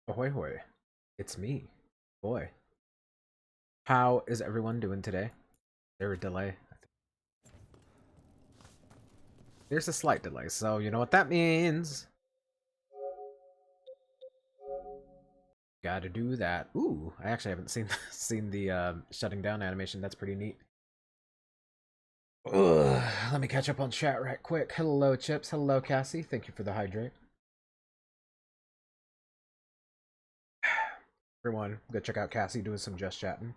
Ahoy hoy. It's me. Boy. How is everyone doing today? There a delay? There's a slight delay, so you know what that means. Gotta do that. Ooh, I actually haven't seen seen the shutting down animation. That's pretty neat. Ugh, let me catch up on chat right quick. Hello, Chips. Hello, Cassie. Thank you for the hydrate. Everyone, go check out Cassie doing some just chatting.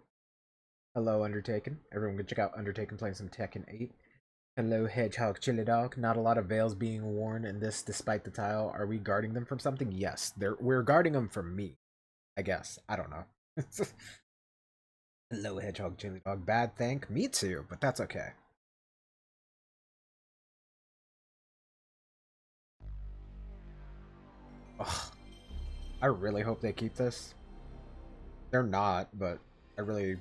Hello, Undertaken. Everyone go check out Undertaken playing some Tekken 8. Hello, Hedgehog Chili Dog. Not a lot of veils being worn in this despite the tile. Are we guarding them from something? Yes. We're guarding them from me. I guess. I don't know. Hello, Hedgehog Chili Dog. Bad thank. Me too, but that's okay. Ugh. I really hope they keep this. They're not, but I really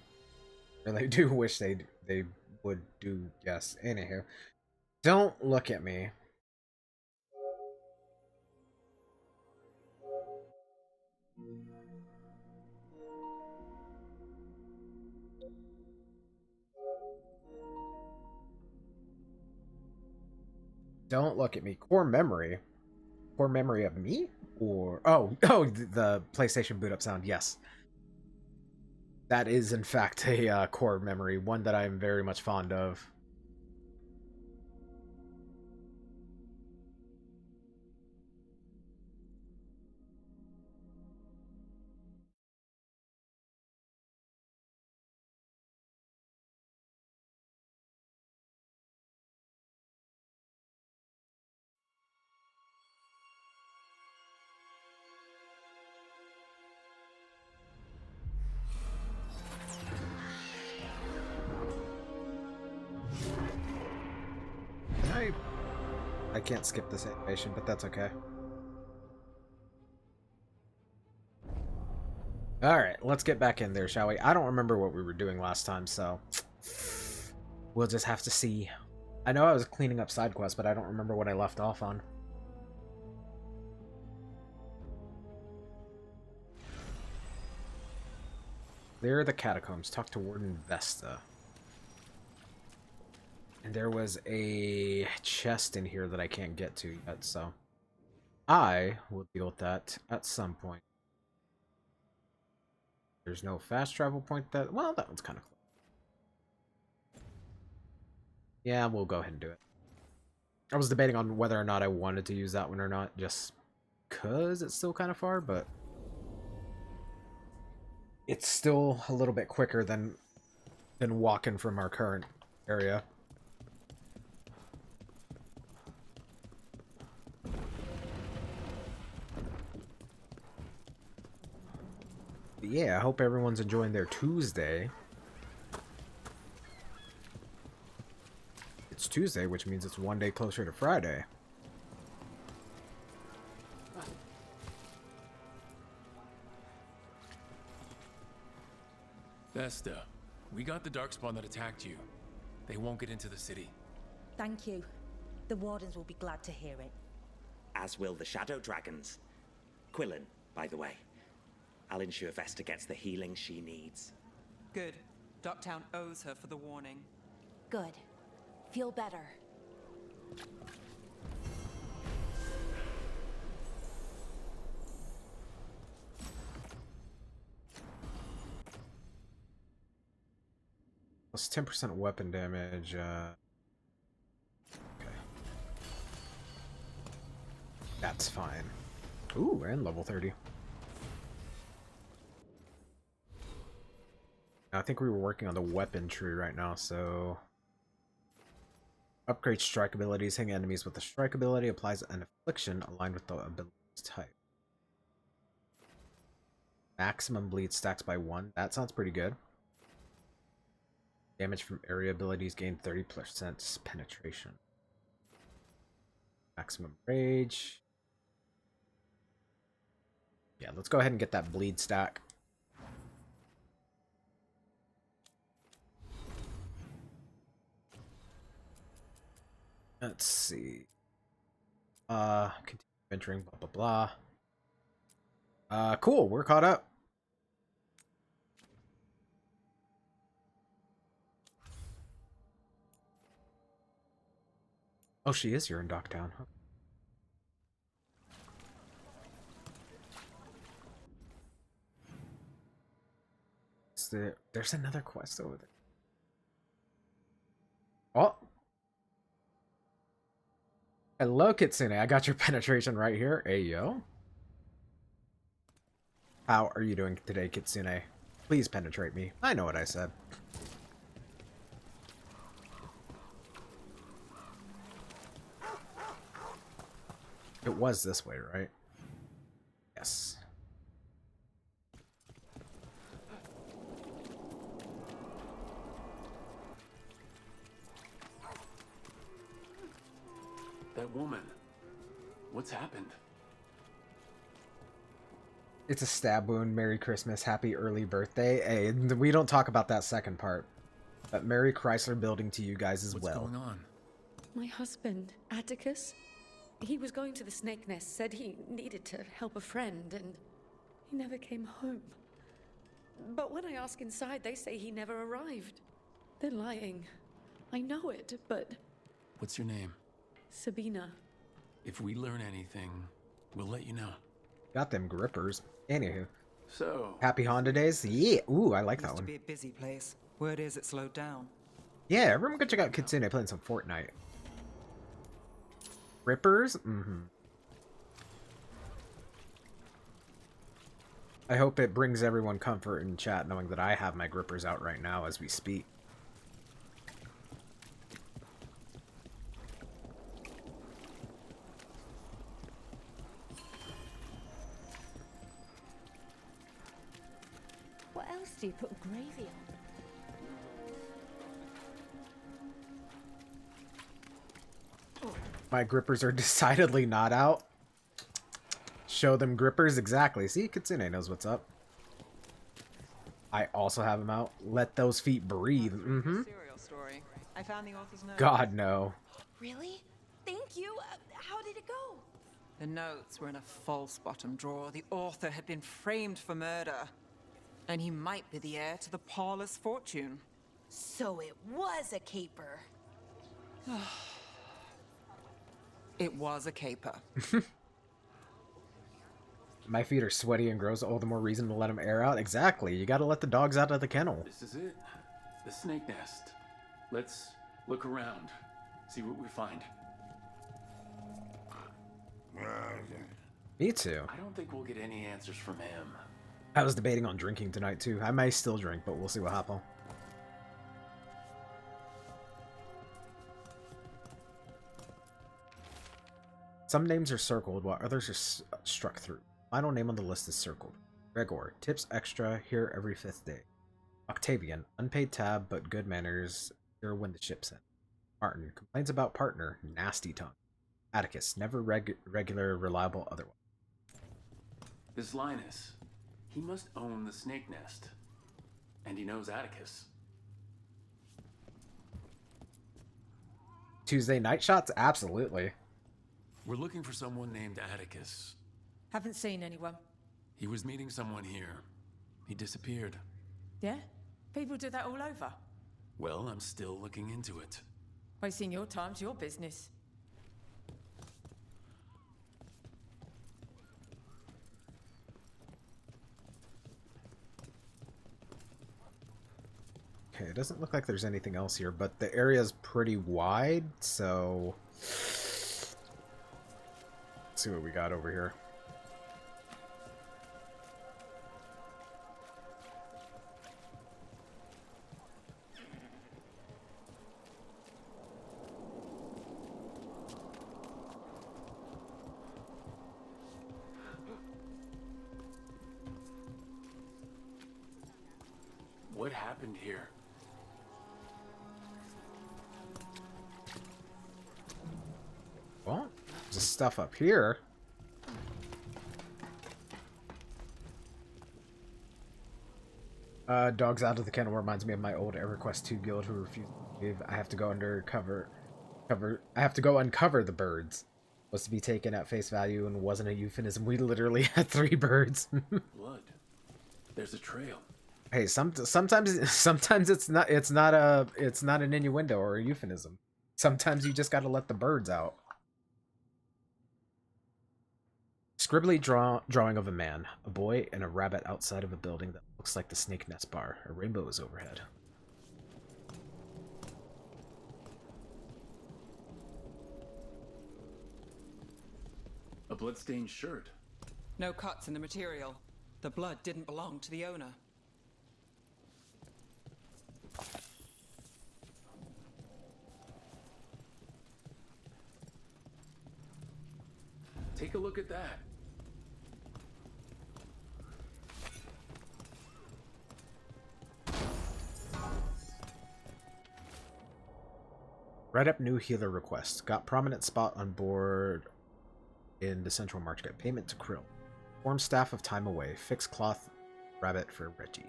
do wish they would do yes. Anywho. Don't look at me. Don't look at me. Core memory. Core memory of me? Or oh, the PlayStation boot up sound. Yes. That is in fact a core memory, one that I'm very much fond of. I can't skip this animation, but that's okay. Alright, let's get back in there, shall we? I don't remember what we were doing last time, so we'll just have to see. I know I was cleaning up side quests, but I don't remember what I left off on. There are the catacombs. Talk to Warden Vesta. And there was a chest in here that I can't get to yet, so I will deal with that at some point. There's no fast travel point that... Well, that one's kind of close. Yeah, we'll go ahead and do it. I was debating on whether or not I wanted to use that one or not, just because it's still kind of far, but it's still a little bit quicker than walking from our current area. But yeah, I hope everyone's enjoying their Tuesday. It's Tuesday, which means it's one day closer to Friday. Vesta, we got the darkspawn that attacked you. They won't get into the city. Thank you. The Wardens will be glad to hear it. As will the Shadow Dragons. Quillen, by the way. I'll ensure Vesta gets the healing she needs. Good. Ducktown owes her for the warning. Good. Feel better. Plus 10% weapon damage. Okay. That's fine. Ooh, and level 30. I think we were working on the weapon tree right now, so... Upgrade strike abilities. Hitting enemies with the strike ability applies an affliction aligned with the ability's type. Maximum bleed stacks by 1. That sounds pretty good. Damage from area abilities gain 30% penetration. Maximum rage. Yeah, let's go ahead and get that bleed stack. Let's see. Continue venturing, blah blah blah. Cool, we're caught up. Oh, she is here in Docktown. Huh? There's another quest over there. Oh! Hello, Kitsune. I got your penetration right here. Hey, yo. How are you doing today, Kitsune? Please penetrate me. I know what I said. It was this way, right? Yes. That woman. What's happened? It's a stab wound. Merry Christmas. Happy early birthday. Hey, we don't talk about that second part. But Merry Chrysler Building to you guys as well. What's going on? My husband, Atticus, he was going to the Snake Nest, said he needed to help a friend, and he never came home. But when I ask inside, they say he never arrived. They're lying. I know it, but... What's your name? Sabina. If we learn anything, we'll let you know. Got them grippers. Anywho. So... Happy Honda Days? Yeah. Ooh, I like that one. Used to be a busy place. Word is it slowed down. Yeah, everyone go check out Kitsune playing some Fortnite. Grippers? Mm-hmm. I hope it brings everyone comfort in chat knowing that I have my grippers out right now as we speak. What else do you put gravy on? My grippers are decidedly not out. Show them grippers, exactly. See, Kitsune knows what's up. I also have them out. Let those feet breathe. Mm-hmm. Serial story. I found the author's notes. God, no. Really? Thank you. How did it go? The notes were in a false bottom drawer. The author had been framed for murder. And he might be the heir to the parlor's fortune. So it was a caper. It was a caper. My feet are sweaty and gross. All the more reason to let them air out. Exactly. You gotta let the dogs out of the kennel. This is it. The snake nest. Let's look around. See what we find. Me too. I don't think we'll get any answers from him. I was debating on drinking tonight too. I may still drink, but we'll see what happens. Some names are circled while others are struck through. Final name on the list is circled. Gregor, tips extra, here every 5th day. Octavian, unpaid tab but good manners, here when the ship's in. Martin, complains about partner, nasty tongue. Atticus, never regular, reliable otherwise. This Linus, he must own the snake nest. And he knows Atticus. Tuesday night shots? Absolutely. We're looking for someone named Atticus. Haven't seen anyone. He was meeting someone here. He disappeared. Yeah? People do that all over. Well, I'm still looking into it. Wasting your time's your business. Okay, it doesn't look like there's anything else here, but the area's pretty wide, so... Let's see what we got over here. What happened here? Well, there's stuff up here. Dogs out of the kennel reminds me of my old EverQuest 2 guild who refused to leave. I have to go undercover. I have to go uncover the birds. Was to be taken at face value and wasn't a euphemism. We literally had 3 birds. Blood. There's a trail. Hey, sometimes it's not an innuendo or a euphemism. Sometimes you just gotta let the birds out. Scribbly drawing of a man, a boy, and a rabbit outside of a building that looks like the Snake Nest Bar. A rainbow is overhead. A bloodstained shirt. No cuts in the material. The blood didn't belong to the owner. Take a look at that. Write up new healer request. Got prominent spot on board in the central market. Payment to Krill. Form staff of time away. Fix cloth rabbit for Reggie.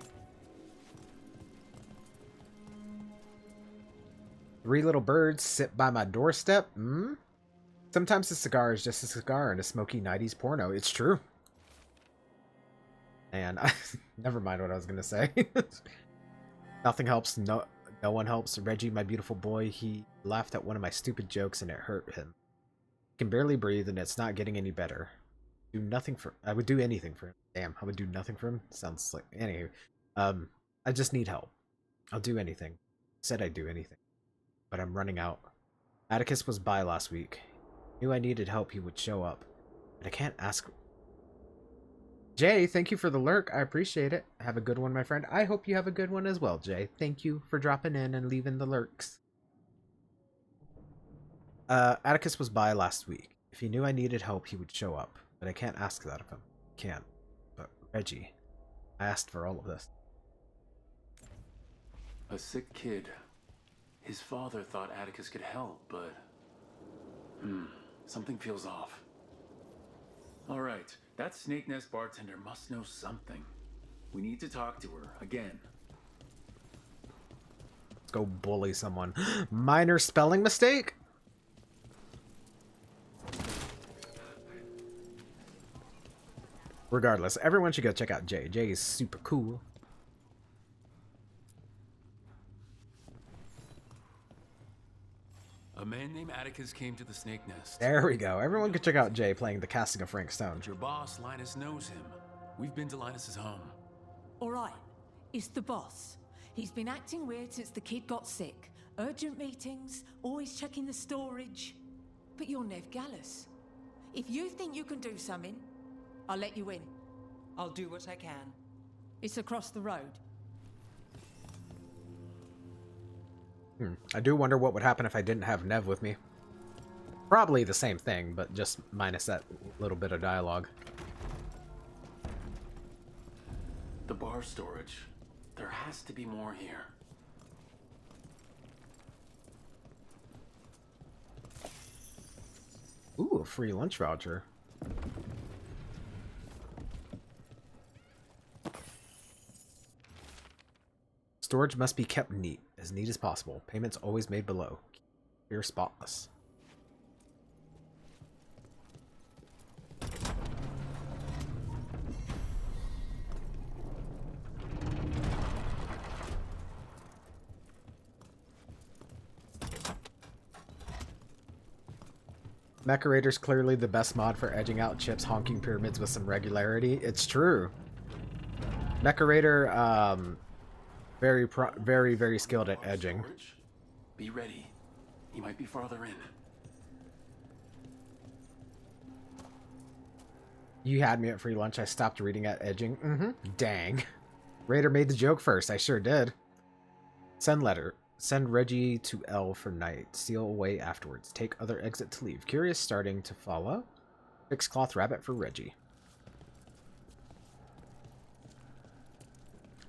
3 little birds sit by my doorstep. Sometimes a cigar is just a cigar in a smoky 90s porno. It's true. And I never mind what I was gonna say. Nothing helps. No one helps. Reggie, my beautiful boy, he laughed at one of my stupid jokes and it hurt him. He can barely breathe and it's not getting any better. I would do anything for him. Damn, I would do nothing for him? Sounds like... Anywho. I just need help. I'll do anything. Said I'd do anything. But I'm running out. Atticus was by last week. Knew I needed help, he would show up. But I can't ask... Jay, thank you for the lurk. I appreciate it. Have a good one, my friend. I hope you have a good one as well, Jay. Thank you for dropping in and leaving the lurks. Atticus was by last week. If he knew I needed help, he would show up. But I can't ask that of him. Can't. But Reggie, I asked for all of this. A sick kid. His father thought Atticus could help, but... something feels off. Alright, that Snake Nest bartender must know something. We need to talk to her, again. Let's go bully someone. Minor spelling mistake? Regardless, everyone should go check out Jay. Jay is super cool. A man named Atticus came to the Snake Nest. There we go. Everyone can check out Jay playing the casting of Frank Stone. Your boss, Linus, knows him. We've been to Linus's home. All right, it's the boss. He's been acting weird since the kid got sick. Urgent meetings, always checking the storage. But you're Nev Gallus. If you think you can do something, I'll let you in. I'll do what I can. It's across the road. I do wonder what would happen if I didn't have Nev with me. Probably the same thing, but just minus that little bit of dialogue. The bar storage. There has to be more here. Ooh, a free lunch voucher. Storage must be kept neat as possible. Payments always made below. Clear, spotless. Mecharator's clearly the best mod for edging out Chip's honking pyramids with some regularity. It's true. Mecharator, very skilled at edging. Storage? Be ready. He might be farther in. You had me at free lunch. I stopped reading at edging. Dang. Raider made the joke first. I sure did. Send letter. Send Reggie to L for night. Seal away afterwards. Take other exit to leave. Curious starting to follow. Fix cloth rabbit for Reggie.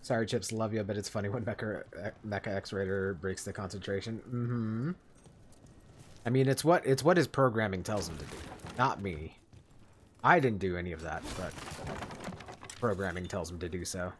Sorry, Chips, love you, but it's funny when Mecha X-Raider breaks the concentration. I mean, it's what his programming tells him to do. Not me. I didn't do any of that, but programming tells him to do so.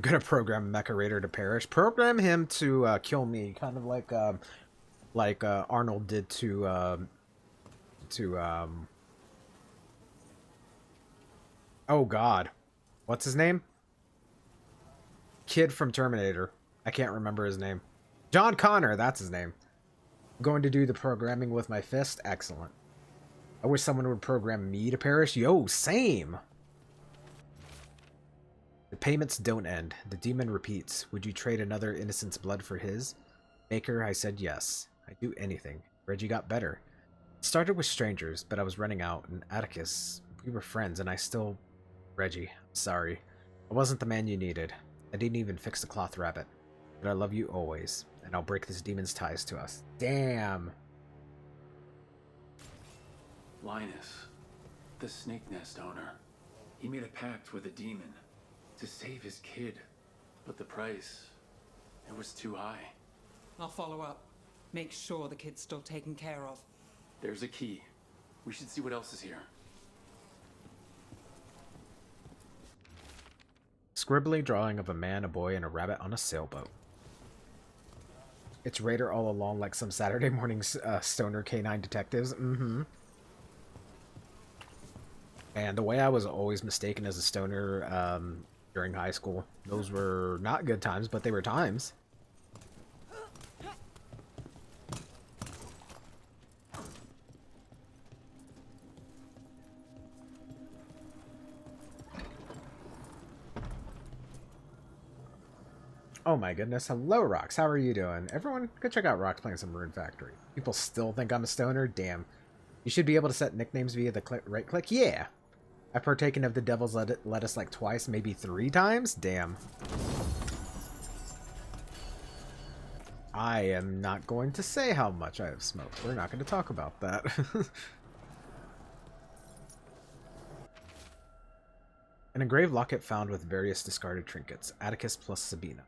I'm gonna program Mecha Raider to perish. Program him to kill me, kind of like Arnold did to oh god, what's his name? Kid from Terminator. I can't remember his name. John Connor, that's his name. I'm going to do the programming with my fist. Excellent. I wish someone would program me to perish. Yo, same. The payments don't end. The demon repeats. Would you trade another innocent's blood for his? Maker, I said yes. I'd do anything. Reggie got better. It started with strangers, but I was running out, and Atticus, we were friends, and I still... Reggie, I'm sorry. I wasn't the man you needed. I didn't even fix the cloth rabbit. But I love you always, and I'll break this demon's ties to us. Damn. Linus, the snake nest owner. He made a pact with a demon to save his kid. But the price, it was too high. I'll follow up. Make sure the kid's still taken care of. There's a key. We should see what else is here. Scribbly drawing of a man, a boy, and a rabbit on a sailboat. It's Raider all along, like some Saturday morning stoner canine detectives. Mm-hmm. And the way I was always mistaken as a stoner during high school. Those were not good times, but they were times. Oh my goodness. Hello, Rox. How are you doing? Everyone, go check out Rox playing some Rune Factory. People still think I'm a stoner? Damn. You should be able to set nicknames via the right click? Yeah. I've partaken of the Devil's Lettuce like twice, maybe 3 times? Damn. I am not going to say how much I have smoked. We're not going to talk about that. An engraved locket found with various discarded trinkets. Atticus plus Sabina.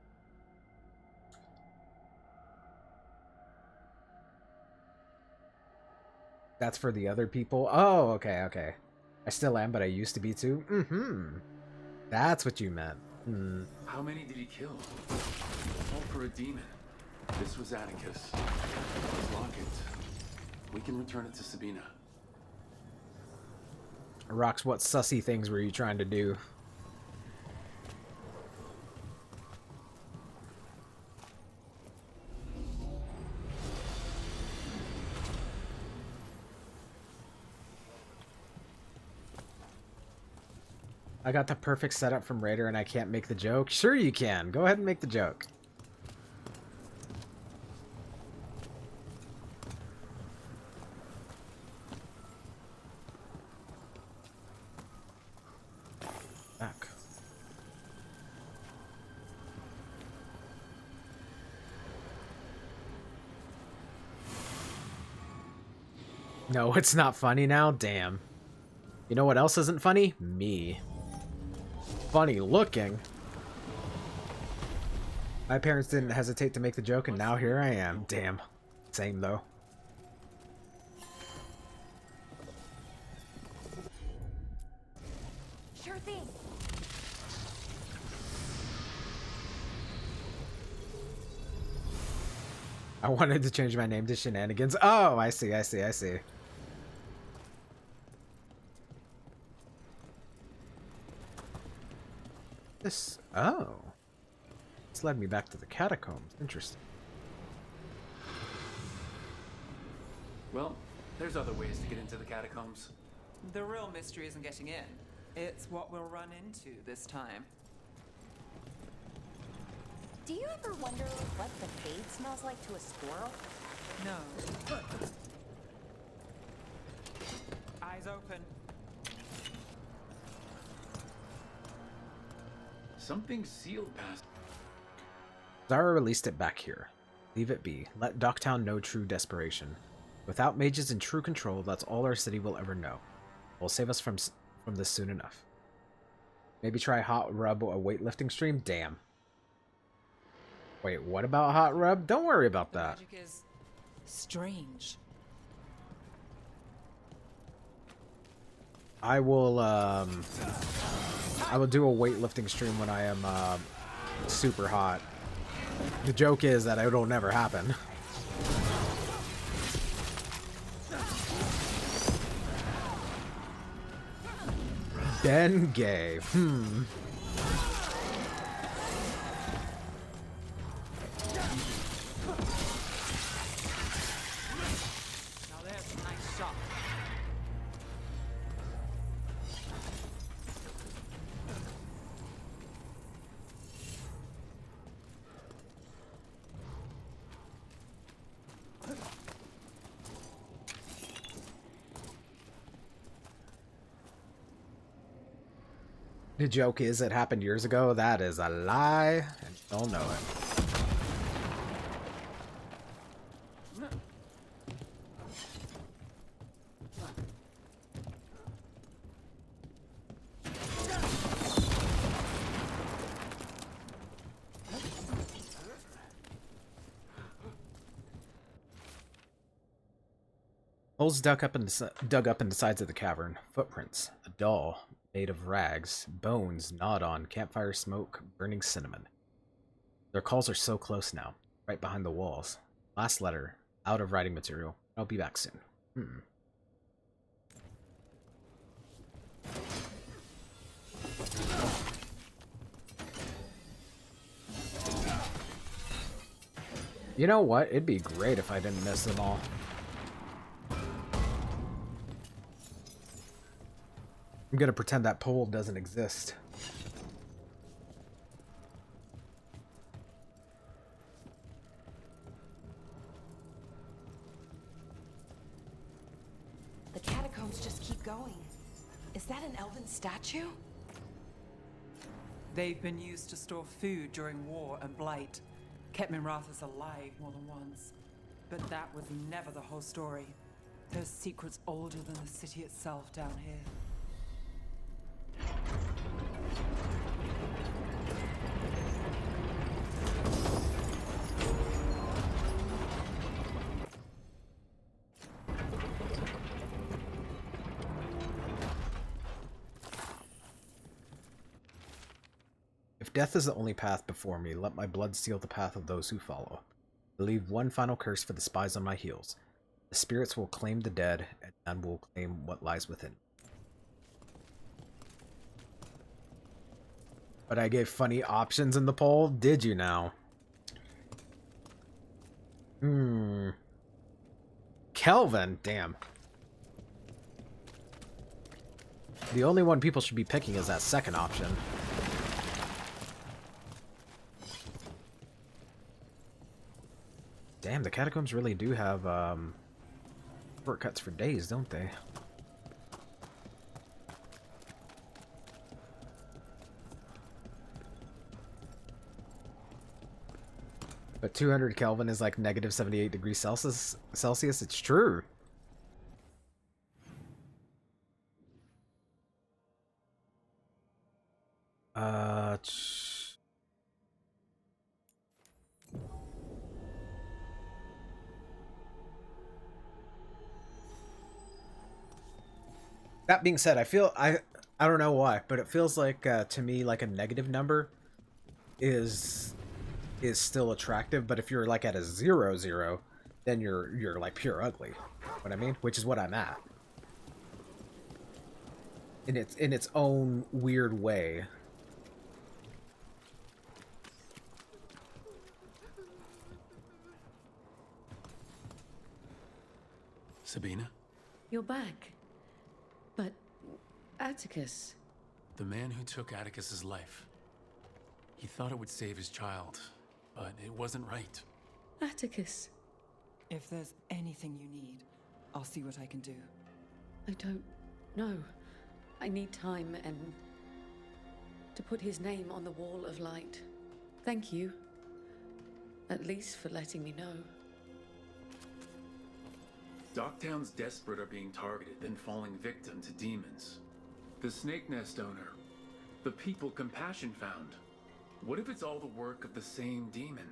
That's for the other people? Oh, okay, okay. I still am, but I used to be too? Mm-hmm. That's what you meant. Mm. How many did he kill? All for a demon. This was Atticus. His locket. We can return it to Sabina. Rox, what sussy things were you trying to do? I got the perfect setup from Raider and I can't make the joke? Sure you can. Go ahead and make the joke. Back. No, it's not funny now? Damn. You know what else isn't funny? Me. Funny looking. My parents didn't hesitate to make the joke, and now here I am. Damn. Same, though. Sure thing. I wanted to change my name to Shenanigans. Oh, I see, I see, I see. This... Oh. This led me back to the catacombs. Interesting. Well, there's other ways to get into the catacombs. The real mystery isn't getting in. It's what we'll run into this time. Do you ever wonder what the fade smells like to a squirrel? No. Eyes open. Something sealed past. Zara released it back here. Leave it be. Let Docktown know true desperation. Without mages in true control, that's all our city will ever know. Will save us from this soon enough. Maybe try Hot Rub, a weightlifting stream? Damn. Wait, what about Hot Rub? Don't worry about The that. magic is strange. I will do a weightlifting stream when I am super hot. The joke is that it'll never happen. Ben Gay. Now there's a nice shot. The joke is it happened years ago. That is a lie, and you all know it. Holes dug up in the sides of the cavern. Footprints. A doll made of rags. Bones gnawed on. Campfire smoke. Burning cinnamon. Their calls are so close now. Right behind the walls. Last letter. Out of writing material. I'll be back soon. You know what? It'd be great if I didn't miss them all. I'm gonna pretend that pole doesn't exist. The catacombs just keep going. Is that an elven statue? They've been used to store food during war and blight. Kept Minrathous alive more than once. But that was never the whole story. There's secrets older than the city itself down here. If death is the only path before me, let my blood seal the path of those who follow. I leave one final curse for the spies on my heels. The spirits will claim the dead, and none will claim what lies within. But I gave funny options in the poll, did you now? Kelvin, damn. The only one people should be picking is that second option. Damn, the catacombs really do have shortcuts for days, don't they? But 200 Kelvin is like negative 78 degrees Celsius. It's true. That being said, I don't know why, but it feels like to me like a negative number is still attractive, but if you're like at a 0, then you're like pure ugly. What I mean? Which is what I'm at. In its own weird way. Sabina? You're back. But Atticus... The man who took Atticus's life. He thought it would save his child, but it wasn't right. Atticus. If there's anything you need, I'll see what I can do. I don't know. I need time and to put his name on the wall of light. Thank you. At least for letting me know. Docktown's desperate are being targeted, then falling victim to demons. The Snake Nest owner. The people Compassion found. What if it's all the work of the same demon?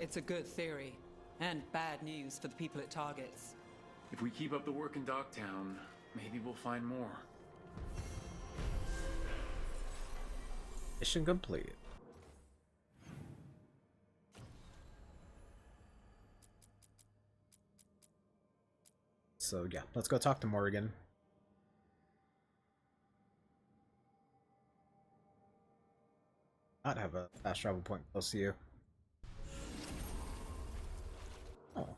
It's a good theory, and bad news for the people it targets. If we keep up the work in Docktown, maybe we'll find more. Mission complete. so yeah, let's go talk to Morgan. Not have a fast travel point close to you. Oh.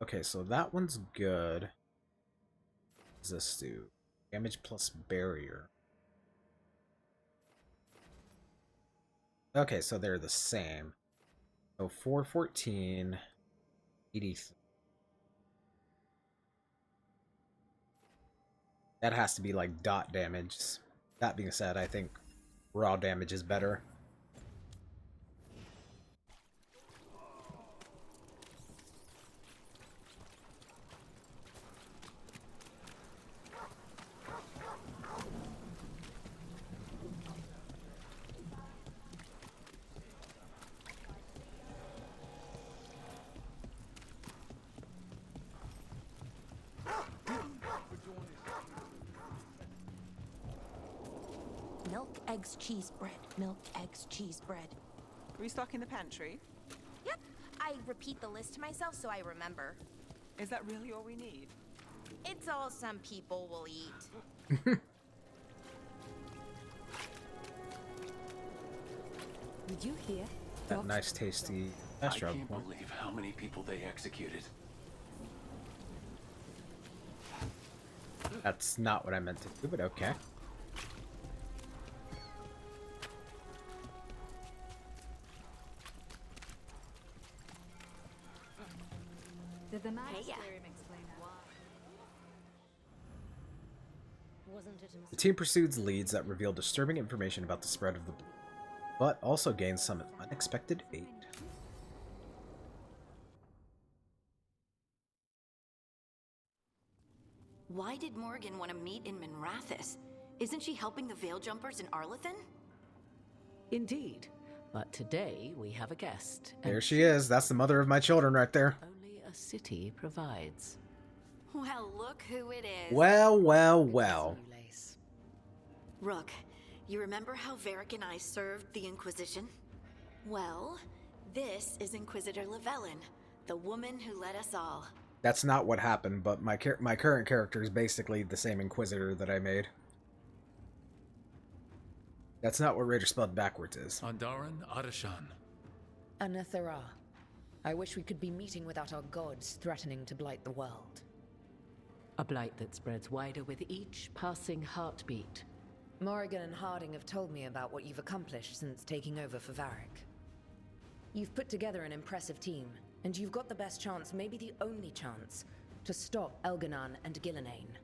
Okay, so that one's good. What does this do? Damage plus barrier. Okay, so they're the same. So 414, 83. That has to be like dot damage. That being said, I think raw damage is better. Milk, eggs, cheese, bread. Milk, eggs, cheese, bread. Restocking the pantry? Yep. I repeat the list to myself so I remember. Is that really all we need? It's all some people will eat. Did you hear? That nice, tasty fast I travel can't point. believe how many people they executed. That's not what I meant to do, but okay. Did the Hey, magisterium explain why? Wasn't it a The team pursues leads that reveal disturbing information about the spread of the blue, but also gains some unexpected aid. Why did Morgan want to meet in Minrathous? Isn't she helping the Veil Jumpers in Arlathan? Indeed. But today we have a guest. There she is. That's the mother of my children right there. Only a city provides. Well, look who it is. Well, well, well. Rook, you remember how Varric and I served the Inquisition? Well, this is Inquisitor Llewellyn, the woman who led us all. That's not what happened, but my current character is basically the same Inquisitor that I made. That's not what Raider spelled backwards is. Andaran Adashan. Anathara. I wish we could be meeting without our gods threatening to blight the world. A blight that spreads wider with each passing heartbeat. Morrigan and Harding have told me about what you've accomplished since taking over for Varric. You've put together an impressive team, and you've got the best chance, maybe the only chance, to stop Elganon and Gillenane.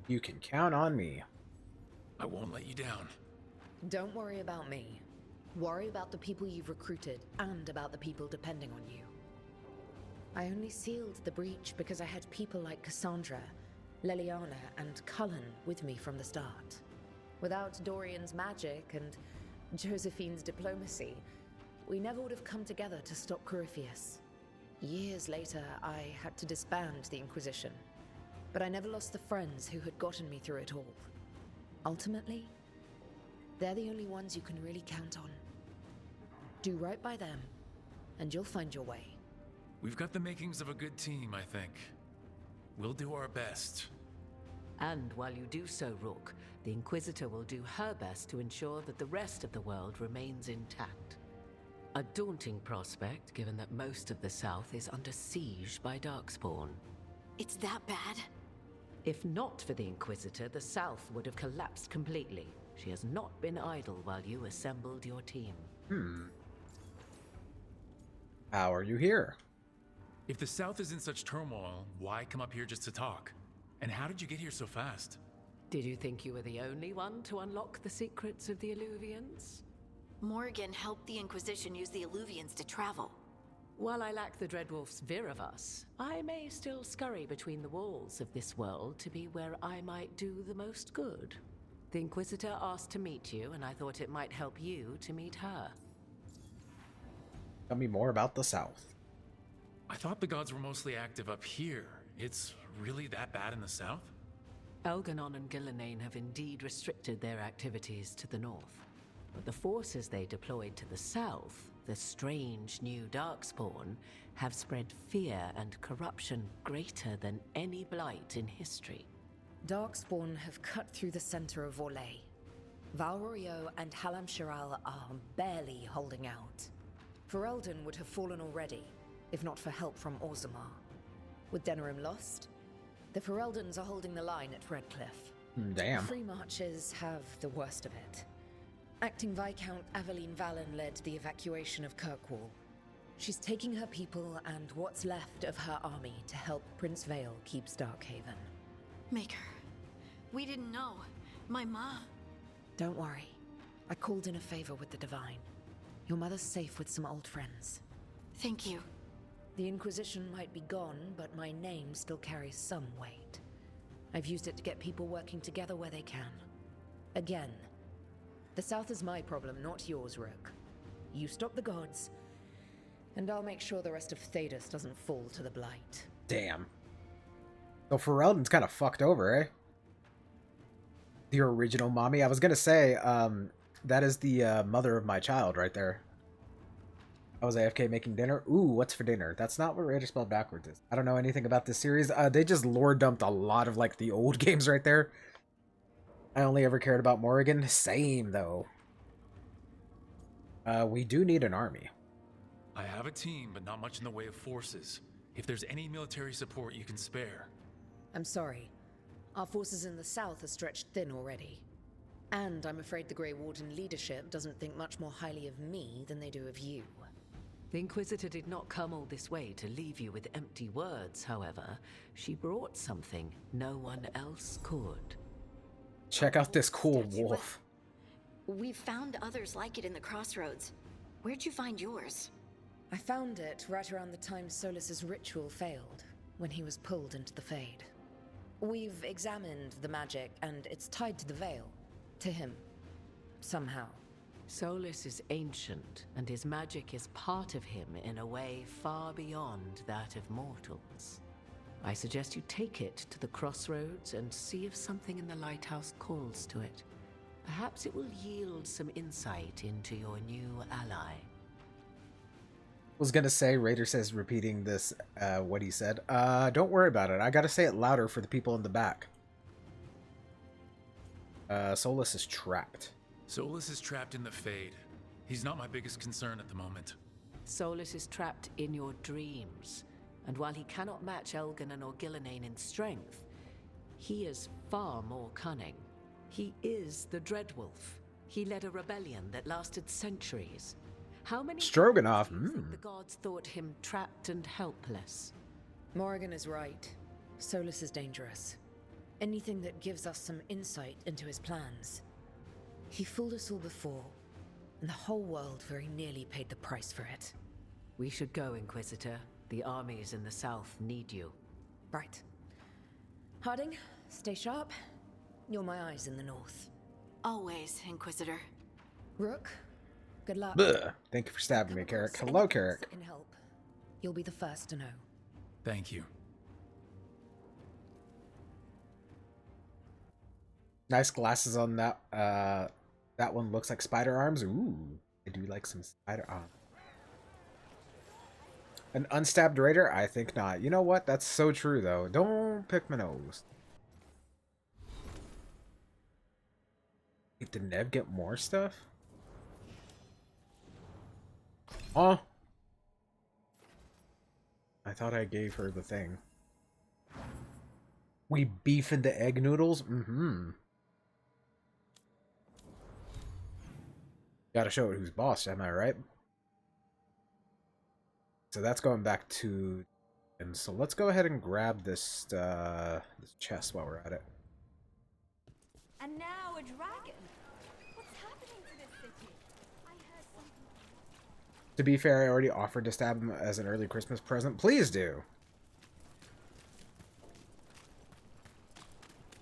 You can count on me. I won't let you down. Don't worry about me. Worry about the people you've recruited, and about the people depending on you. I only sealed the breach because I had people like Cassandra, Leliana, and Cullen with me from the start. Without Dorian's magic and Josephine's diplomacy, we never would have come together to stop Corypheus. Years later, I had to disband the Inquisition, but I never lost the friends who had gotten me through it all. Ultimately, they're the only ones you can really count on. Do right by them, and you'll find your way. We've got the makings of a good team, I think. We'll do our best. And while you do so, Rook, the Inquisitor will do her best to ensure that the rest of the world remains intact. A daunting prospect, given that most of the South is under siege by Darkspawn. It's that bad? If not for the Inquisitor, the South would have collapsed completely. She has not been idle while you assembled your team. How are you here? If the South is in such turmoil, why come up here just to talk? And how did you get here so fast? Did you think you were the only one to unlock the secrets of the Illuvians? Morgan helped the Inquisition use the Illuvians to travel. While I lack the Dreadwolf's Viravus, I may still scurry between the walls of this world to be where I might do the most good. The Inquisitor asked to meet you, and I thought it might help you to meet her. Tell me more about the South. I thought the gods were mostly active up here. It's really that bad in the South? Elganon and Gillenane have indeed restricted their activities to the north. But the forces they deployed to the south the strange new Darkspawn, have spread fear and corruption greater than any blight in history. Darkspawn have cut through the center of Orlais. Valrorio and Halam Shiral are barely holding out. Ferelden would have fallen already, if not for help from Orzammar. With Denerim lost, the Fereldans are holding the line at Redcliffe. Damn. Free Marches have the worst of it. Acting Viscount Aveline Valen led the evacuation of Kirkwall. She's taking her people and what's left of her army to help Prince Vale keep Starkhaven. Maker, we didn't know. My ma. Don't worry. I called in a favor with the Divine. Your mother's safe with some old friends. Thank you. The Inquisition might be gone, but my name still carries some weight. I've used it to get people working together where they can. Again, the South is my problem, not yours, Rook. You stop the gods, and I'll make sure the rest of Thedas doesn't fall to the Blight. Damn. So Ferelden's kind of fucked over, eh? The original mommy. I was gonna say, that is the mother of my child right there. I was AFK making dinner. Ooh, what's for dinner? That's not what Raider spelled backwards is. I don't know anything about this series. They just lore dumped a lot of like the old games right there. I only ever cared about Morrigan. Same though. We do need an army. I have a team, but not much in the way of forces. If there's any military support you can spare. I'm sorry. Our forces in the south are stretched thin already. And I'm afraid the Grey Warden leadership doesn't think much more highly of me than they do of you. The Inquisitor did not come all this way to leave you with empty words, however. She brought something no one else could. Check out this cool wolf. We've found others like it in the crossroads. Where'd you find yours? I found it right around the time Solus's ritual failed, when he was pulled into the Fade. We've examined the magic, and it's tied to the Veil. To him. Somehow. Solus is ancient, and his magic is part of him in a way far beyond that of mortals. I suggest you take it to the crossroads and see if something in the lighthouse calls to it. Perhaps it will yield some insight into your new ally. Was gonna say, Raider says repeating this, what he said. Don't worry about it. I gotta say it louder for the people in the back. Solus is trapped. Solus is trapped in the Fade. He's not my biggest concern at the moment. Solus is trapped in your dreams, and while he cannot match Elganon or Gillenane in strength, he is far more cunning. He is the Dreadwolf. He led a rebellion that lasted centuries. How many Stroganoff. times do you think the gods thought him trapped and helpless? Morrigan is right. Solus is dangerous. Anything that gives us some insight into his plans. He fooled us all before, and the whole world very nearly paid the price for it. We should go, Inquisitor. The armies in the south need you. Right. Harding, stay sharp. You're my eyes in the north. Always, Inquisitor. Rook, good luck. Bleh. Thank you for stabbing me, Carrick. Hello, Carrick. That can help. You'll be the first to know. Thank you. Nice glasses on that. That one looks like spider arms. Ooh, I do like some spider arms. An unstabbed raider? I think not. You know what? That's so true, though. Don't pick my nose. Wait, did Nev get more stuff? Huh? I thought I gave her the thing. We beef into egg noodles? Mm-hmm. Gotta show it who's boss, am I right? So that's going back to... And so let's go ahead and grab this, this chest while we're at it. And now a dragon. What's happening to this city? I heard something. To be fair, I already offered to stab him as an early Christmas present. Please do.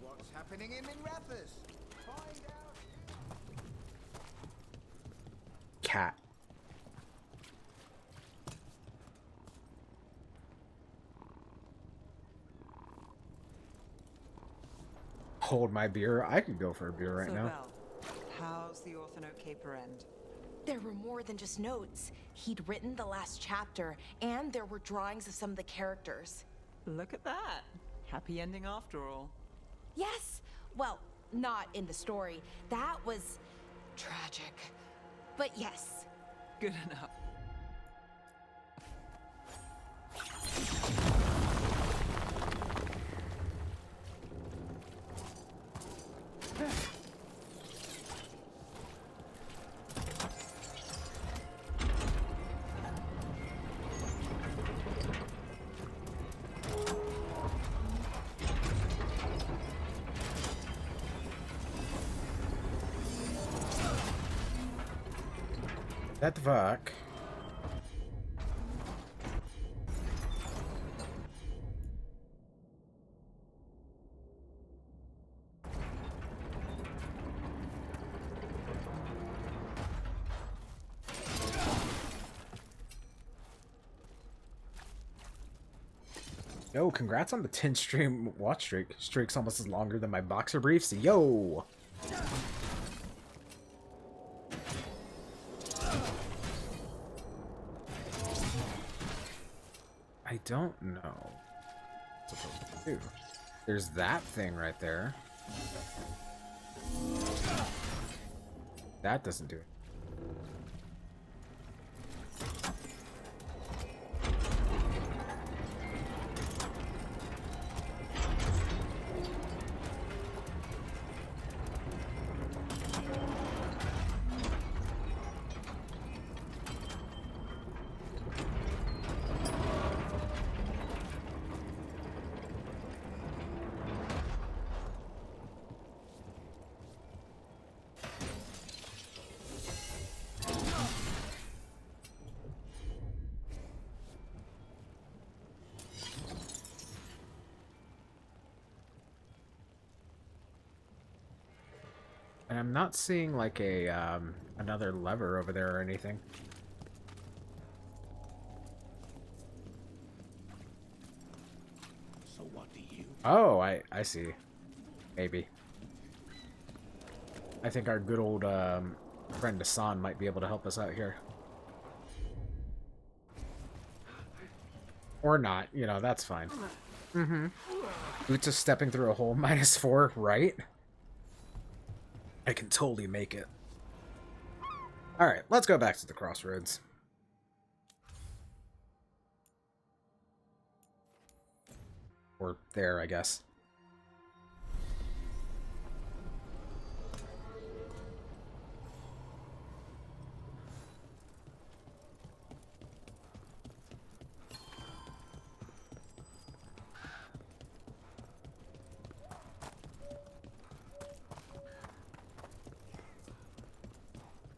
What's happening in Minrathous? Find out. Cat. Hold my beer. I could go for a beer right So, now. Val, how's the Orthanoke Caper end? There were more than just notes. He'd written the last chapter, and there were drawings of some of the characters. Look at that. Happy ending after all. Yes! Well, not in the story. That was tragic. But yes. Good enough. That fuck. Yo, congrats on the 10 stream watch streak. Streak's almost as longer than my boxer briefs. Yo! I don't know what I'm supposed to do. There's that thing right there. That doesn't do it. And I'm not seeing like a another lever over there or anything. So what do you? Oh, I see. Maybe. I think our good old friend Hassan might be able to help us out here. Or not, you know, that's fine. Mm-hmm. Boots is stepping through a hole, -4, right? I can totally make it. Alright, let's go back to the crossroads. Or there, I guess.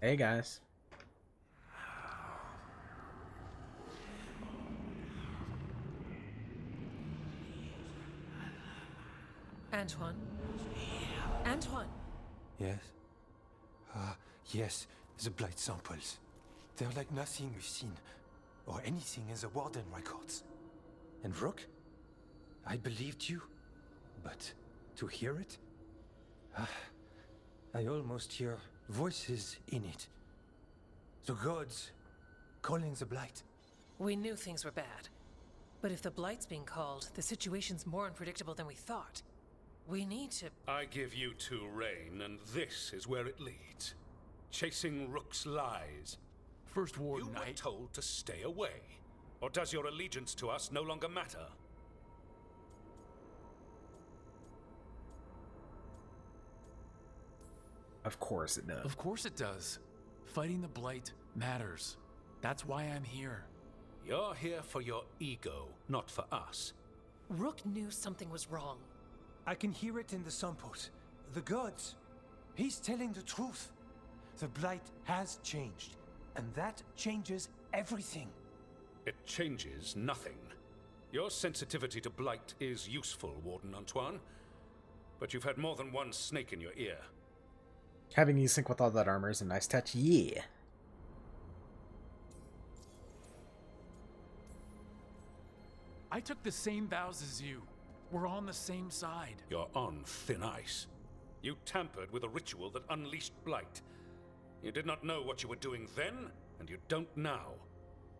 Hey guys. Antoine? Antoine? Yes? Yes, the blight samples. They're like nothing we've seen, or anything in the Warden records. And Rook? I believed you, but to hear it? I almost hear voices in it. The gods calling the blight. We knew things were bad. But if the blight's being called, the situation's more unpredictable than we thought. We need to... I give you two reign, and this is where it leads. Chasing Rook's lies. First Warden, You were told to stay away. Or does your allegiance to us no longer matter? Of course it does. Of course it does. Fighting the Blight matters. That's why I'm here. You're here for your ego, not for us. Rook knew something was wrong. I can hear it in the samples. The gods. He's telling the truth. The blight has changed, and that changes everything. It changes nothing. Your sensitivity to blight is useful, Warden Antoine. But you've had more than one snake in your ear. Having you sync with all that armor is a nice touch, yeah. I took the same vows as you. We're on the same side. You're on thin ice. You tampered with a ritual that unleashed blight. You did not know what you were doing then, and you don't now.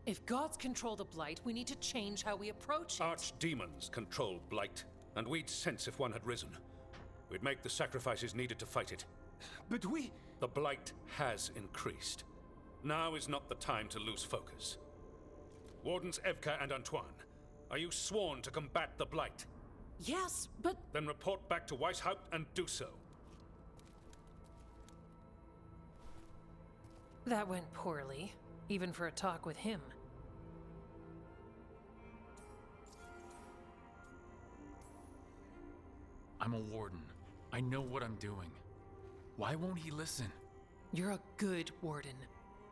If gods control the Blight, we need to change how we approach it. Archdemons control Blight, and we'd sense if one had risen. We'd make the sacrifices needed to fight it. But we... The Blight has increased. Now is not the time to lose focus. Wardens Evka and Antoine, are you sworn to combat the Blight? Yes, but... Then report back to Weishaupt and do so. That went poorly, even for a talk with him. I'm a warden. I know what I'm doing. Why won't he listen? You're a good warden.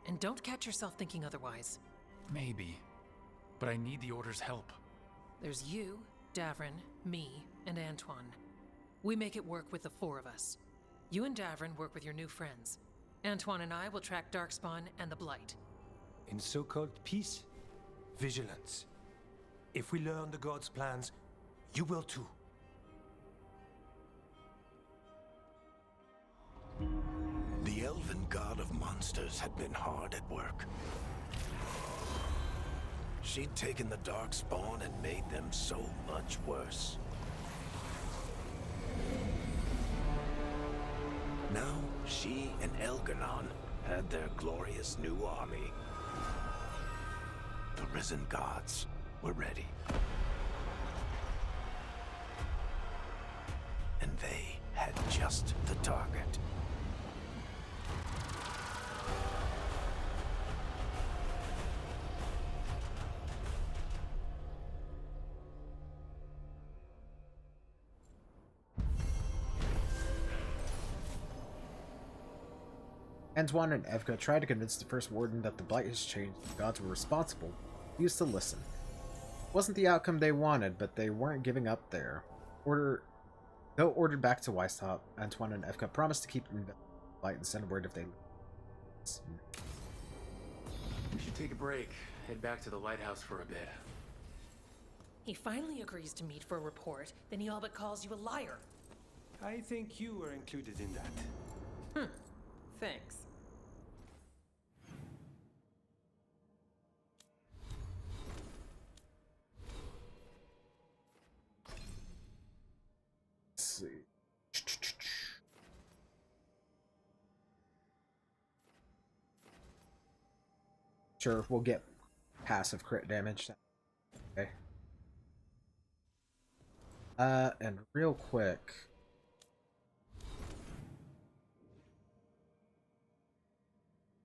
And don't catch yourself thinking otherwise. Maybe. But I need the Order's help. There's you, Davrin, me, and Antoine. We make it work with the four of us. You and Davrin work with your new friends. Antoine and I will track Darkspawn and the Blight. In so-called peace, vigilance. If we learn the gods' plans, you will too. The elven god of monsters had been hard at work. She'd taken the Darkspawn and made them so much worse. Now, she and Elgar'nan had their glorious new army. The risen gods were ready. And they had just the target. Antoine and Evka tried to convince the First Warden that the Blight has changed and the gods were responsible. He used to listen. It wasn't the outcome they wanted, but they weren't giving up there. Though ordered back to Weishaupt, Antoine and Evka promised to keep the Blight and send word if they... We should take a break. Head back to the lighthouse for a bit. He finally agrees to meet for a report, then he all but calls you a liar. I think you were included in that. Thanks. Let's see. Sure, we'll get passive crit damage. Okay. And real quick.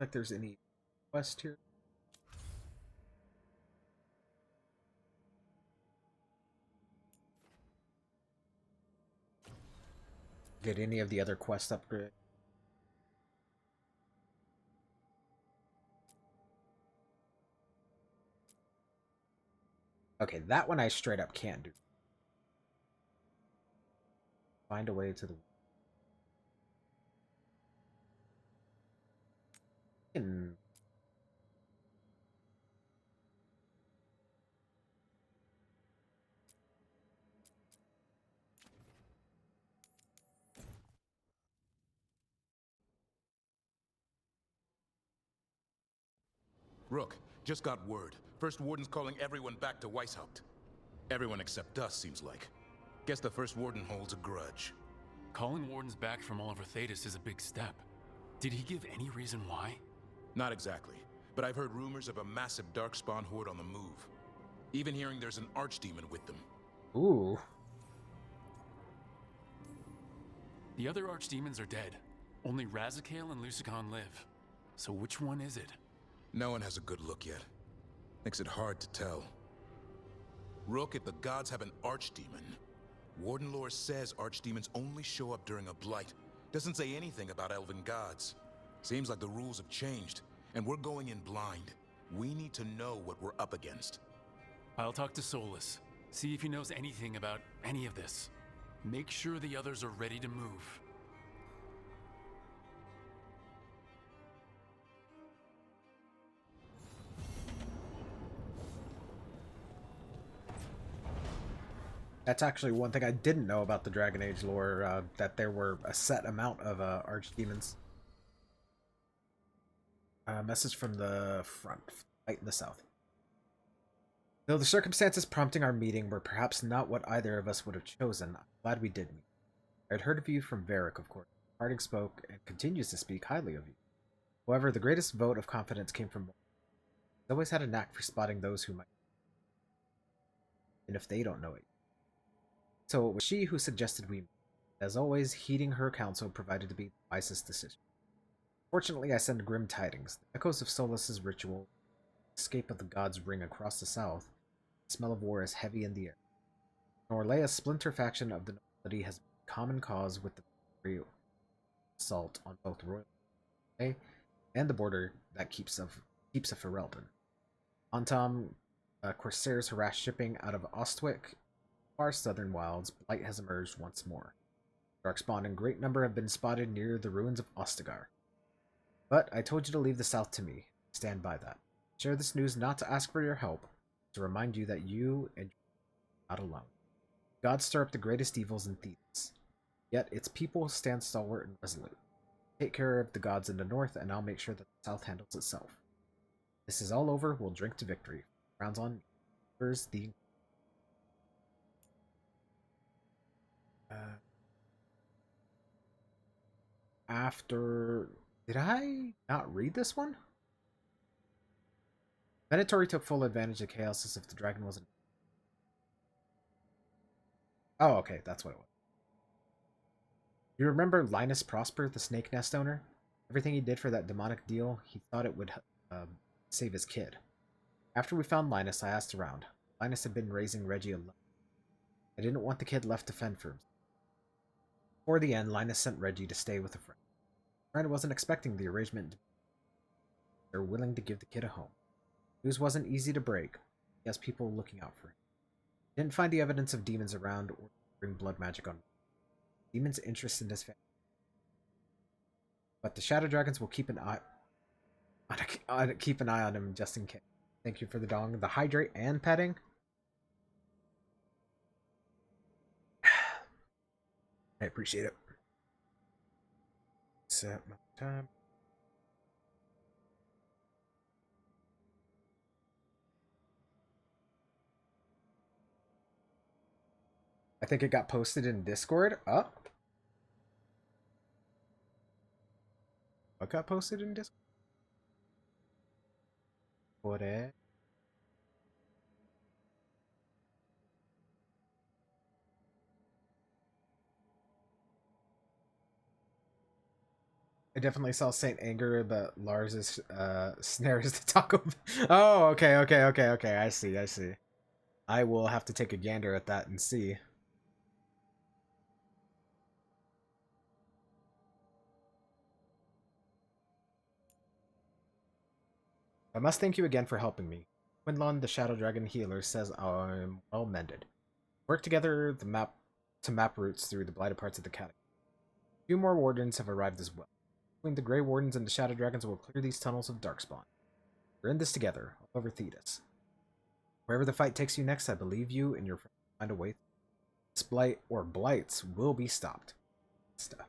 Like there's any quest here. Get any of the other quest upgrade. Okay, that one I straight up can't do. Find a way to the... Rook, just got word. First Warden's calling everyone back to Weishaupt. Everyone except us, seems like. Guess the First Warden holds a grudge. Calling Wardens back from all over Thetis is a big step. Did he give any reason why? Not exactly, but I've heard rumors of a massive Darkspawn horde on the move. Even hearing there's an Archdemon with them. Ooh. The other Archdemons are dead. Only Razikale and Lucigan live. So which one is it? No one has a good look yet. Makes it hard to tell. Rook, if the gods have an Archdemon, Warden lore says Archdemons only show up during a blight. Doesn't say anything about elven gods. Seems like the rules have changed, and we're going in blind. We need to know what we're up against. I'll talk to Solus. See if he knows anything about any of this. Make sure the others are ready to move. That's actually one thing I didn't know about the Dragon Age lore, that there were a set amount of archdemons. A message from the front, right in the south. Though the circumstances prompting our meeting were perhaps not what either of us would have chosen, I'm glad we did meet. I had heard of you from Varric, of course. Harding spoke and continues to speak highly of you. However, the greatest vote of confidence came from Morgan. He's always had a knack for spotting those who might, and if they don't know it. So it was she who suggested we meet. As always, heeding her counsel provided to be the wisest decision. Fortunately, I send grim tidings. The echoes of Solus's ritual, the escape of the gods ring across the south. The smell of war is heavy in the air. An Orlea's splinter faction of the nobility has been common cause with the assault on both Royal and the border that keeps of Ferelden. Antom, corsairs harass shipping out of Ostwick, far southern wilds. Blight has emerged once more. Darkspawn in great number have been spotted near the ruins of Ostagar. But I told you to leave the south to me. Stand by that. Share this news not to ask for your help, to remind you that you and you are not alone. God stir up the greatest evils in Thebes. Yet its people stand stalwart and resolute. Take care of the gods in the north, and I'll make sure that the south handles itself. This is all over, we'll drink to victory. Rounds on. Where's the... After... Did I not read this one? Venatori took full advantage of chaos as if the dragon wasn't... Oh, okay, that's what it was. You remember Linus Prosper, the snake nest owner? Everything he did for that demonic deal, he thought it would save his kid. After we found Linus, I asked around. Linus had been raising Reggie alone. I didn't want the kid left to fend for himself. Before the end, Linus sent Reggie to stay with a friend. The friend wasn't expecting the arrangement. They're willing to give the kid a home. News wasn't easy to break. He has people looking out for him. He didn't find the evidence of demons around or bring blood magic on him. Demons' interest in his family. But the Shadow Dragons will keep an eye on him just in case. Thank you for the dong, the hydrate, and petting. I appreciate it. Set my time. I think it got posted in Discord. Oh. What got posted in Discord? What it? I definitely saw Saint Anger, but Lars's snare is the taco. Oh, okay. I see. I will have to take a gander at that and see. I must thank you again for helping me. Quinlan, the Shadow Dragon healer, says I'm well mended. Work together to map routes through the blighted parts of the catacomb. A few more wardens have arrived as well. Between the Grey Wardens and the Shadow Dragons will clear these tunnels of Darkspawn. We're in this together, all over Thetis. Wherever the fight takes you next, I believe you and your friends will find a way. This blight or blights will be stopped. Stuff.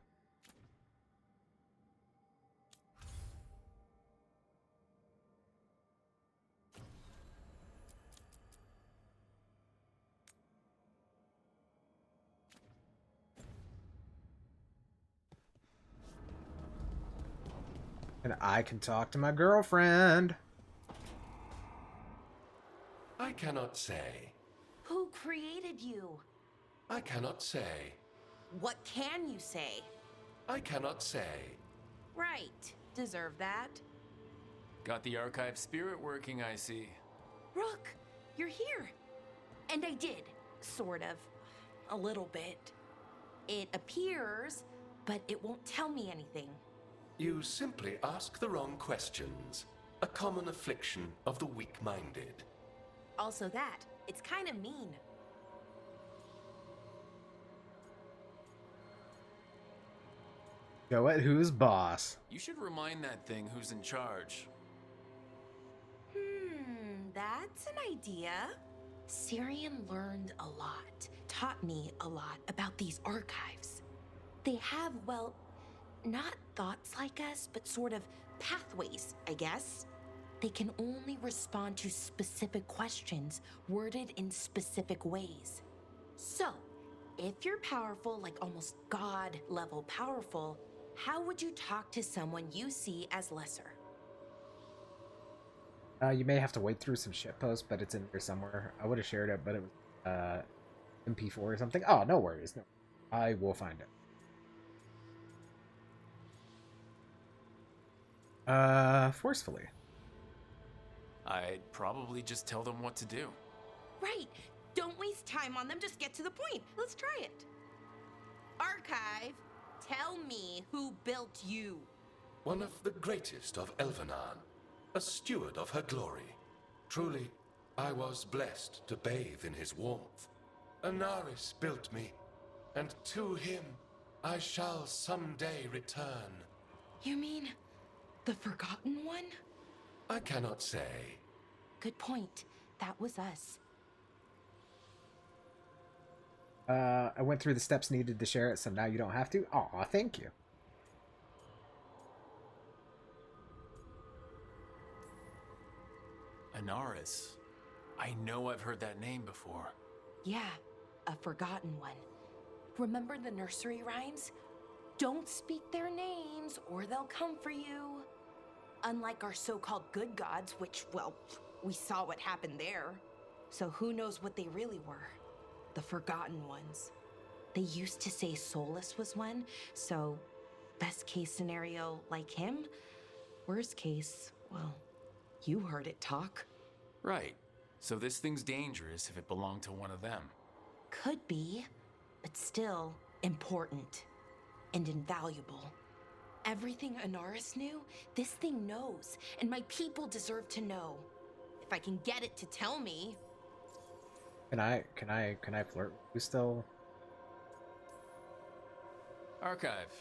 And I can talk to my girlfriend. I cannot say. Who created you? I cannot say. What can you say? I cannot say. Right. Deserve that. Got the archive spirit working, I see. Rook, you're here. And I did. Sort of. A little bit. It appears, but it won't tell me anything. You simply ask the wrong questions. A common affliction of the weak-minded. Also that. It's kind of mean. Go at who's boss. You should remind that thing who's in charge. That's an idea. Syrian learned a lot, taught me a lot about these archives. They have, well, not thoughts like us, but sort of pathways, I guess. They can only respond to specific questions worded in specific ways. So, if you're powerful, like almost God level powerful, how would you talk to someone you see as lesser? You may have to wait through some shitposts, but it's in here somewhere. I would have shared it, but it was MP4 or something. Oh, no worries. No, I will find it. Forcefully. I'd probably just tell them what to do. Right. Don't waste time on them. Just get to the point. Let's try it. Archive, tell me who built you. One of the greatest of Elvenan, a steward of her glory. Truly, I was blessed to bathe in his warmth. Anaris built me, and to him I shall someday return. You mean the Forgotten One? I cannot say. Good point. That was us. I went through the steps needed to share it, so now you don't have to. Aw, thank you. Anaris. I know I've heard that name before. Yeah, a Forgotten One. Remember the nursery rhymes? Don't speak their names or they'll come for you. Unlike our so-called good gods, which, well, we saw what happened there. So who knows what they really were? The Forgotten Ones. They used to say Solus was one, so best case scenario, like him. Worst case, well, you heard it talk. Right. So this thing's dangerous if it belonged to one of them. Could be, but still important and invaluable. Everything Anaris knew, this thing knows, and my people deserve to know. If I can get it to tell me. Can I flirt? You still? Archive.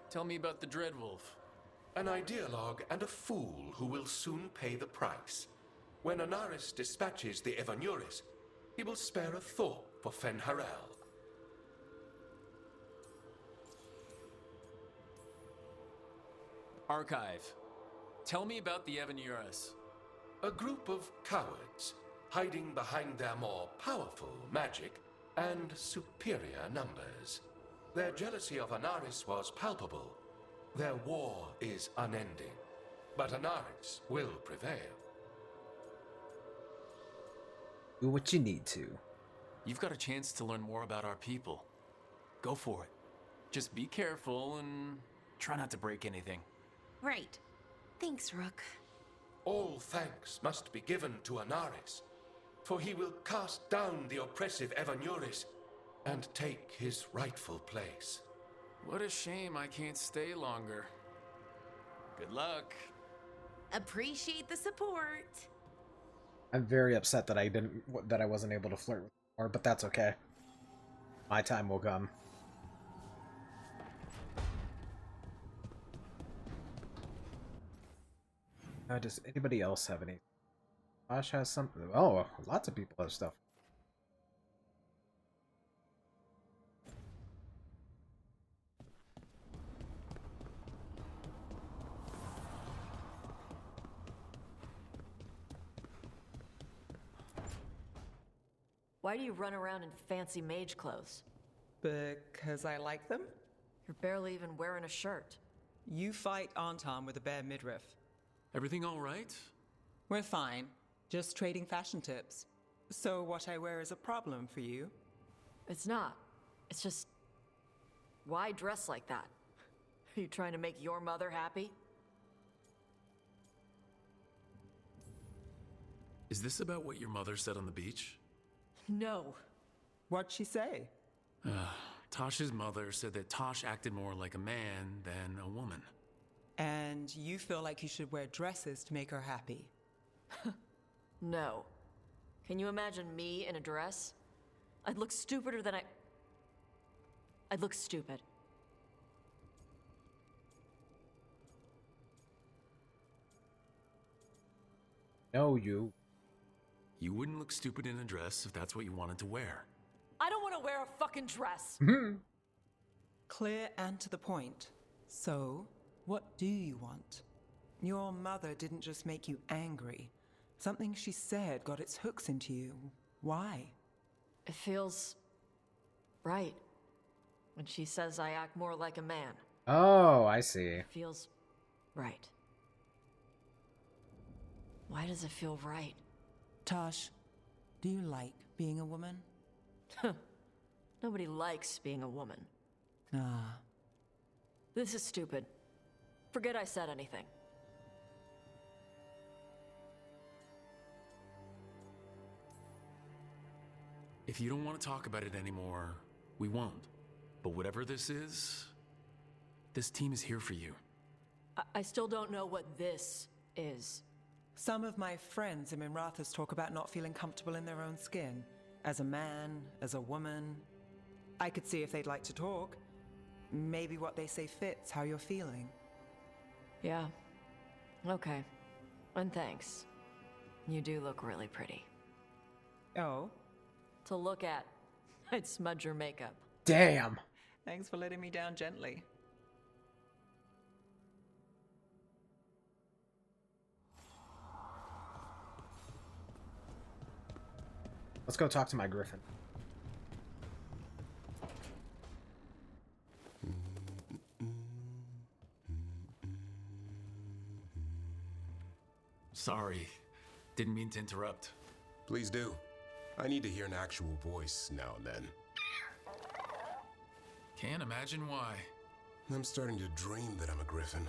Tell me about the Dreadwolf. An ideologue and a fool who will soon pay the price. When Anaris dispatches the Evanuris, he will spare a thought for Fen'Harel. Archive. Tell me about the Evanuris. A group of cowards, hiding behind their more powerful magic and superior numbers. Their jealousy of Anaris was palpable. Their war is unending, but Anaris will prevail. Do what you need to. You've got a chance to learn more about our people. Go for it. Just be careful and try not to break anything. Right. Thanks, Rook. All thanks must be given to Anaris, for he will cast down the oppressive Evanuris and take his rightful place. What a shame I can't stay longer. Good luck. Appreciate the support. I'm very upset that I wasn't able to flirt with more, but that's okay. My time will come. Does anybody else have any? Josh has something. Oh, lots of people have stuff. Why do you run around in fancy mage clothes? Because I like them? You're barely even wearing a shirt. You fight Anton with a bare midriff. Everything all right? We're fine. Just trading fashion tips. So what I wear is a problem for you? It's not. It's just... why dress like that? Are you trying to make your mother happy? Is this about what your mother said on the beach? No. What'd she say? Tosh's mother said that Tosh acted more like a man than a woman. And you feel like you should wear dresses to make her happy? No. Can you imagine me in a dress? I'd look stupider than I'd look stupid. No, you. You wouldn't look stupid in a dress if that's what you wanted to wear. I don't want to wear a fucking dress. Clear and to the point. So, what do you want? Your mother didn't just make you angry. Something she said got its hooks into you. Why? It feels right when she says I act more like a man. Oh, I see. It feels right. Why does it feel right? Tosh, do you like being a woman? Nobody likes being a woman. Ah. This is stupid. Forget I said anything. If you don't want to talk about it anymore, we won't. But whatever this is, this team is here for you. I still don't know what this is. Some of my friends in Minrathous talk about not feeling comfortable in their own skin. As a man, as a woman. I could see if they'd like to talk. Maybe what they say fits how you're feeling. Yeah. Okay. And thanks. You do look really pretty. Oh? To look at. I'd smudge your makeup. Damn. Thanks for letting me down gently. Let's go talk to my griffin. Sorry. Didn't mean to interrupt. Please do. I need to hear an actual voice now and then. Can't imagine why. I'm starting to dream that I'm a griffin.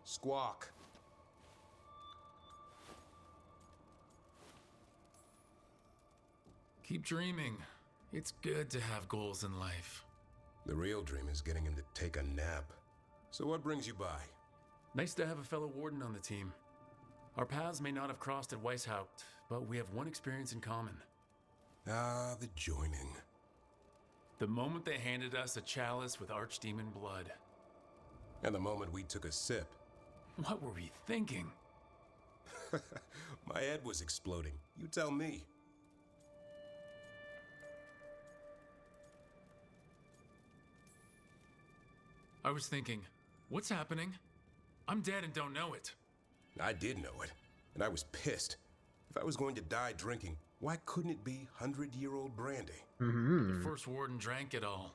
Squawk. Keep dreaming. It's good to have goals in life. The real dream is getting him to take a nap. So what brings you by? Nice to have a fellow warden on the team. Our paths may not have crossed at Weishaupt, but we have one experience in common. Ah, the joining. The moment they handed us a chalice with archdemon blood. And the moment we took a sip. What were we thinking? My head was exploding. You tell me. I was thinking, what's happening? I'm dead and don't know it. I did know it, and I was pissed. If I was going to die drinking, why couldn't it be 100-year-old brandy? The first warden drank it all.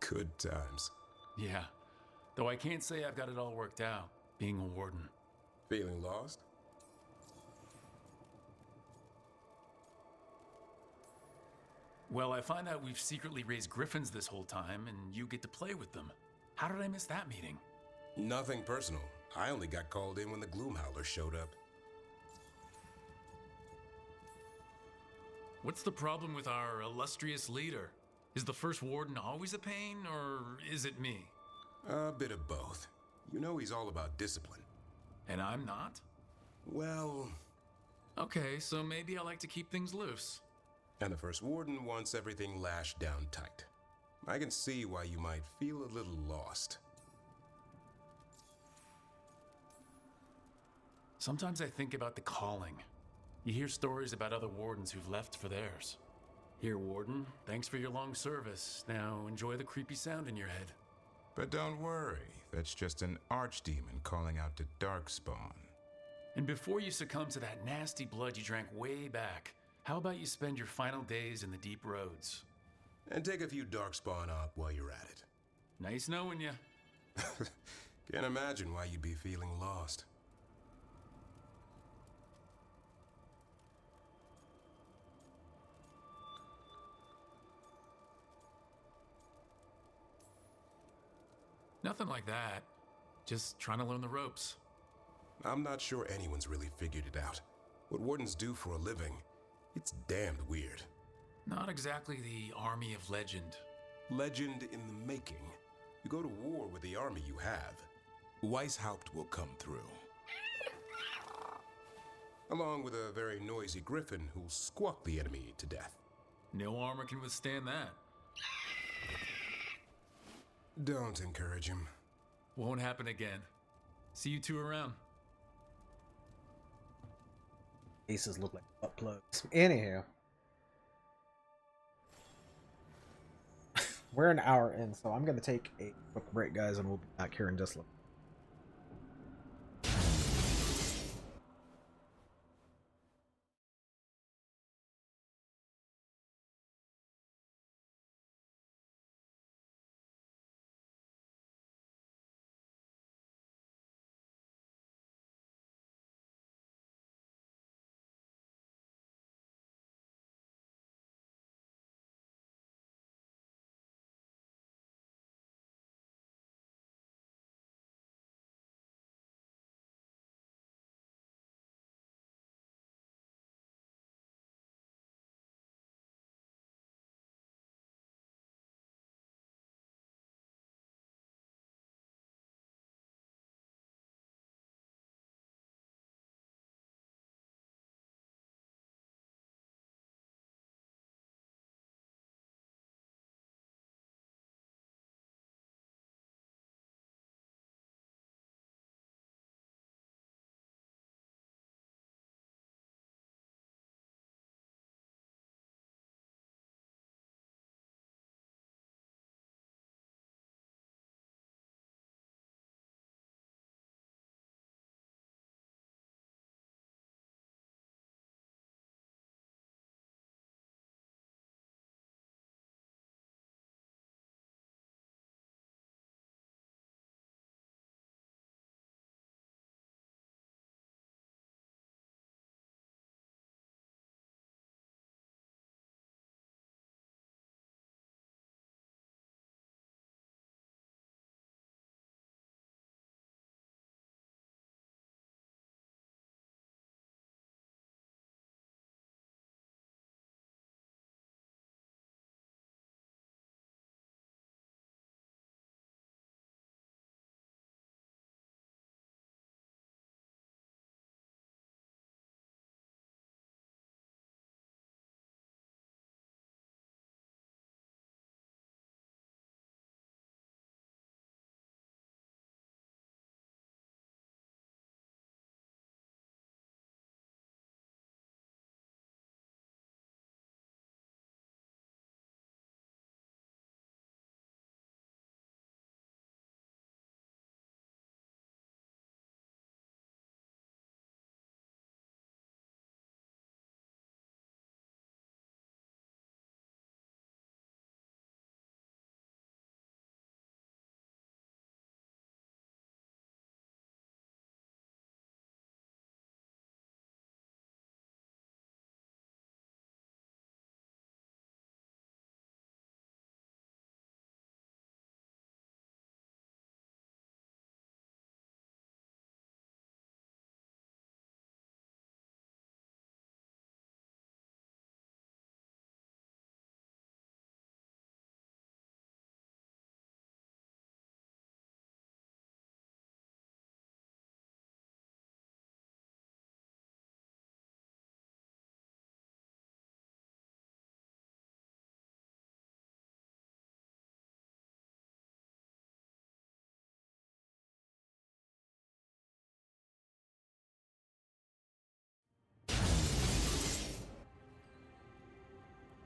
Good times. Yeah, though I can't say I've got it all worked out, being a warden. Feeling lost? Well, I find out we've secretly raised griffins this whole time, and you get to play with them. How did I miss that meeting? Nothing personal. I only got called in when the Gloomhowler showed up. What's the problem with our illustrious leader? Is the first warden always a pain, or is it me? A bit of both. You know he's all about discipline. And I'm not? Well... Okay, so maybe I like to keep things loose. And the first warden wants everything lashed down tight. I can see why you might feel a little lost. Sometimes I think about the calling. You hear stories about other wardens who've left for theirs. Here, warden, thanks for your long service. Now enjoy the creepy sound in your head. But don't worry, that's just an archdemon calling out to Darkspawn. And before you succumb to that nasty blood you drank way back, how about you spend your final days in the deep roads? And take a few Darkspawn up while you're at it. Nice knowing you. Can't imagine why you'd be feeling lost. Nothing like that. Just trying to learn the ropes. I'm not sure anyone's really figured it out. What wardens do for a living, it's damned weird. Not exactly the army of legend. Legend in the making. You go to war with the army you have. Weishaupt will come through. Along with a very noisy griffin who'll squawk the enemy to death. No armor can withstand that. Don't encourage him. Won't happen again. See you two around. Aces look like butt plugs. Anyhow. we're an hour in, so I'm gonna take a quick break, guys, and we'll be back here in just a little.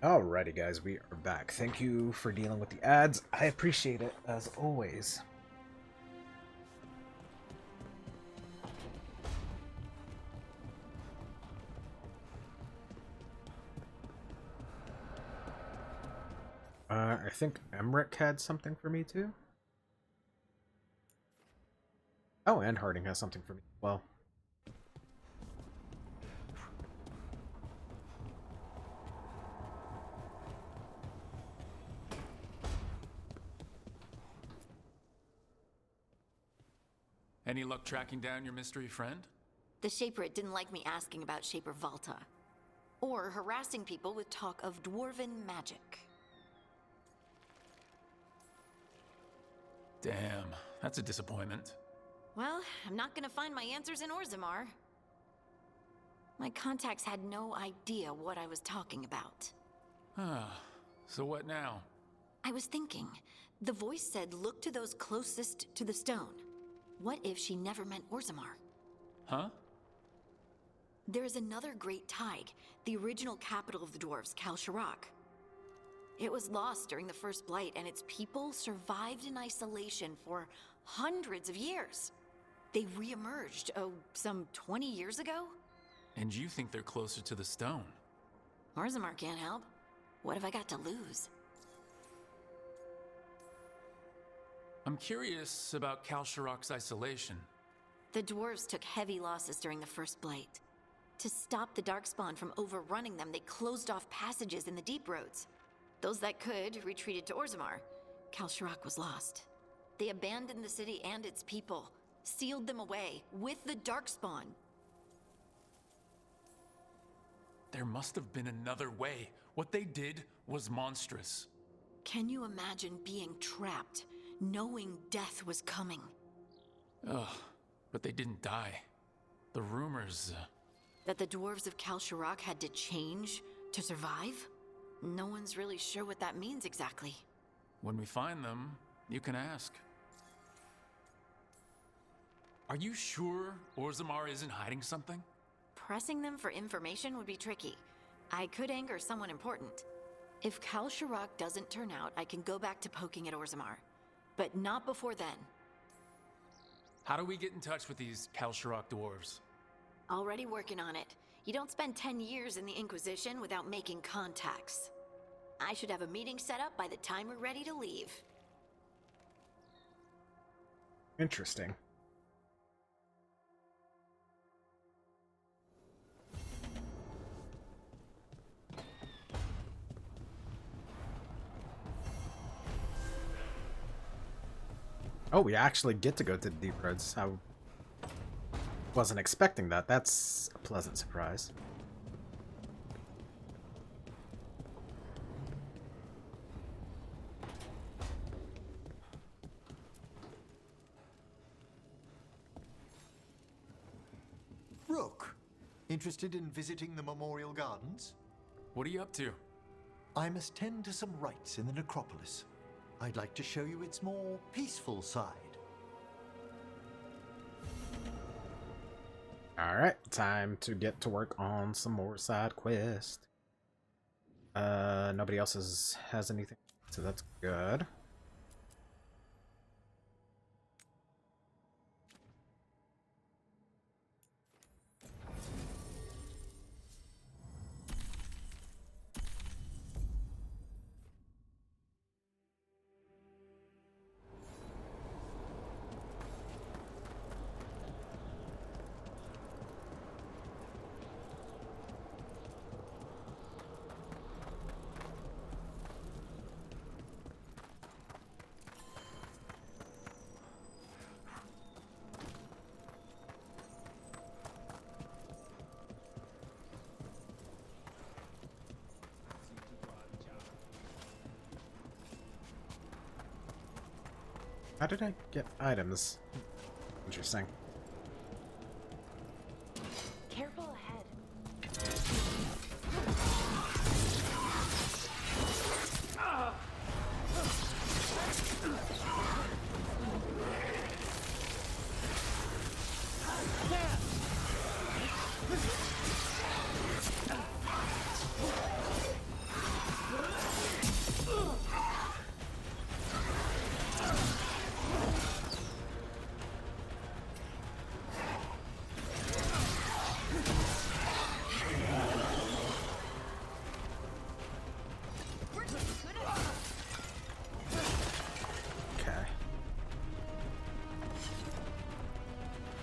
Alrighty, guys, we are back. Thank you for dealing with the ads. I appreciate it, as always. I think Emmerich had something for me, too. Oh, and Harding has something for me as well. Any luck tracking down your mystery friend? The Shaper didn't like me asking about Shaper Volta, or harassing people with talk of dwarven magic. Damn, that's a disappointment. Well, I'm not gonna find my answers in Orzammar. My contacts had no idea what I was talking about. Ah, so what now? I was thinking, the voice said look to those closest to the stone. What if she never meant Orzammar? Huh? There is another great Tig, the original capital of the dwarves, Kal Sharok. It was lost during the First Blight, and its people survived in isolation for hundreds of years. They re-emerged, some 20 years ago? And you think they're closer to the stone? Orzammar can't help. What have I got to lose? I'm curious about Kalsharok's isolation. The dwarves took heavy losses during the First Blight. To stop the Darkspawn from overrunning them, they closed off passages in the deep roads. Those that could retreated to Orzammar. Kalsharok was lost. They abandoned the city and its people, sealed them away with the Darkspawn. There must have been another way. What they did was monstrous. Can you imagine being trapped, knowing death was coming? Ugh, but they didn't die. The rumors... That the dwarves of Kalsharok had to change to survive? No one's really sure what that means exactly. When we find them, you can ask. Are you sure Orzammar isn't hiding something? Pressing them for information would be tricky. I could anger someone important. If Kalsharok doesn't turn out, I can go back to poking at Orzammar. But not before then. How do we get in touch with these Kalsharok dwarves? Already working on it. You don't spend 10 years in the Inquisition without making contacts. I should have a meeting set up by the time we're ready to leave. Interesting. Oh, we actually get to go to the deep roads. I wasn't expecting that. That's a pleasant surprise. Rook, interested in visiting the Memorial Gardens? What are you up to? I must tend to some rites in the necropolis. I'd like to show you its more peaceful side. Alright, time to get to work on some more side quests. Nobody else has anything, so that's good. How did I get items? Interesting. Careful ahead.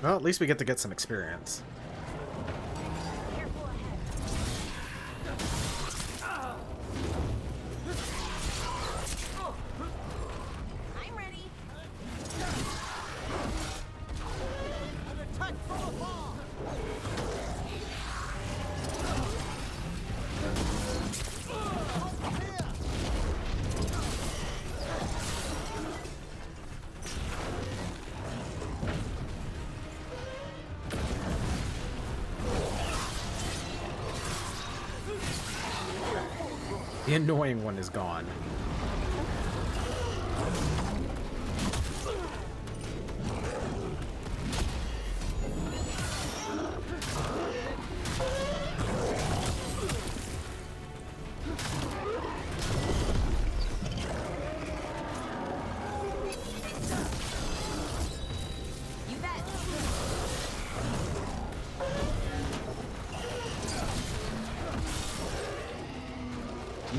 Well, at least we get to get some experience. I'm ready. An attack from afar! The annoying one is gone.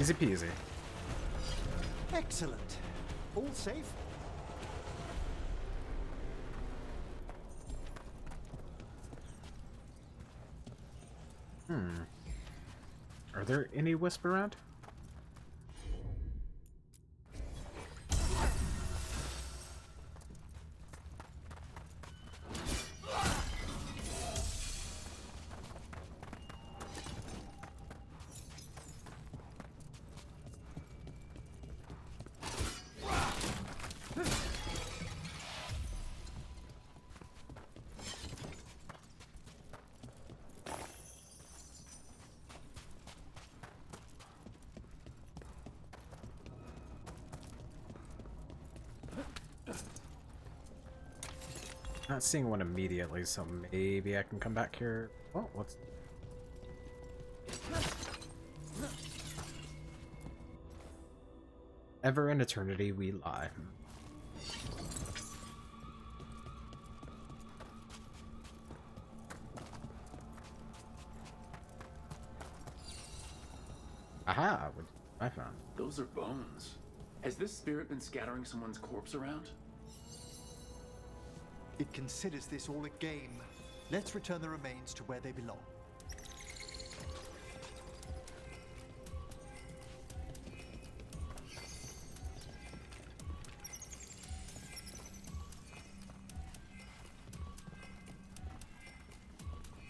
Easy peasy. Excellent. All safe? Are there any wisp around? Not seeing one immediately, so maybe I can come back here. Oh, what's... Ever in eternity we lie. Aha! What I found. Those are bones. Has this spirit been scattering someone's corpse around? It considers this all a game. Let's return the remains to where they belong.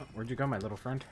Oh, where'd you go, my little friend?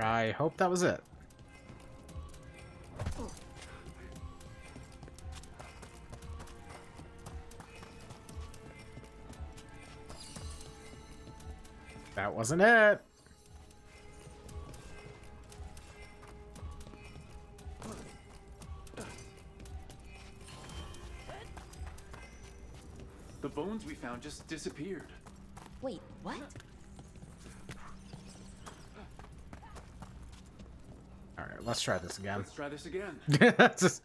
I hope that was it. That wasn't it. The bones we found just disappeared. Wait, what? Alright, let's try this again. Let's try this again. Just...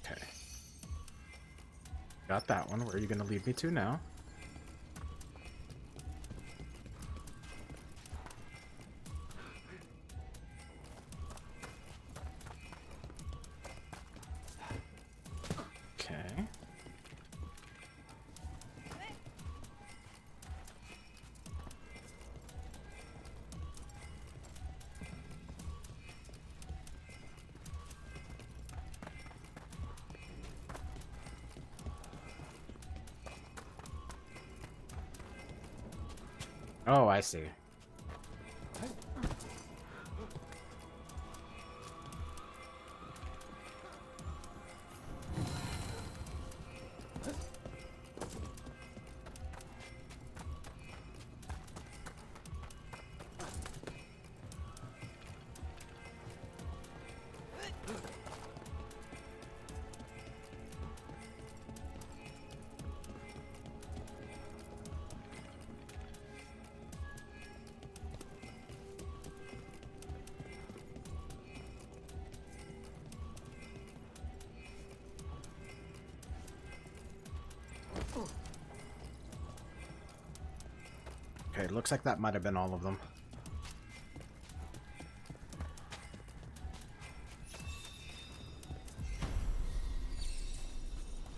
Okay. Got that one. Where are you going to lead me to now? Okay. Oh, I see. Okay, looks like that might have been all of them.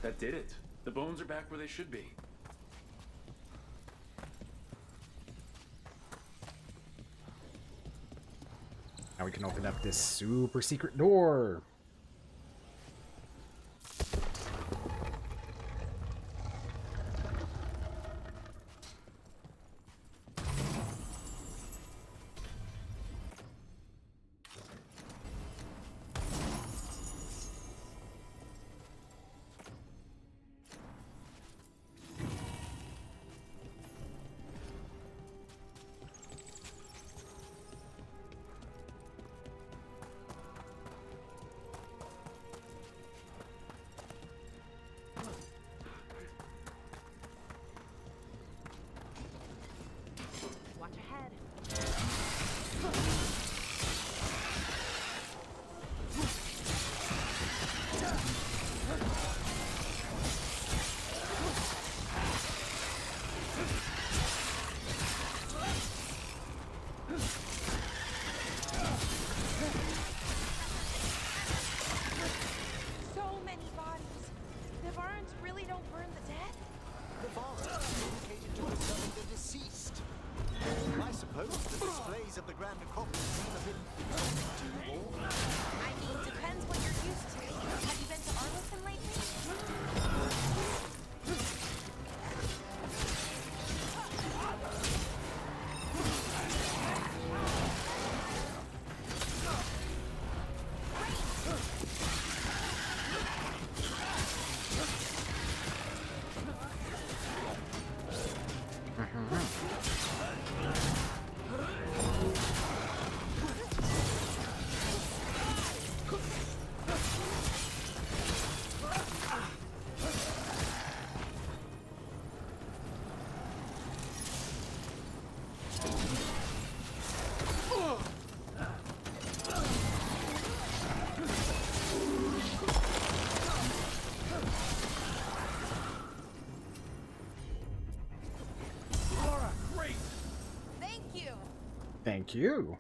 That did it. The bones are back where they should be. Now we can open up this super secret door. Grand Necropolis seem a bit exotic to you all? I mean, depends what you're used to. Have you been to Arlington lately? Thank you.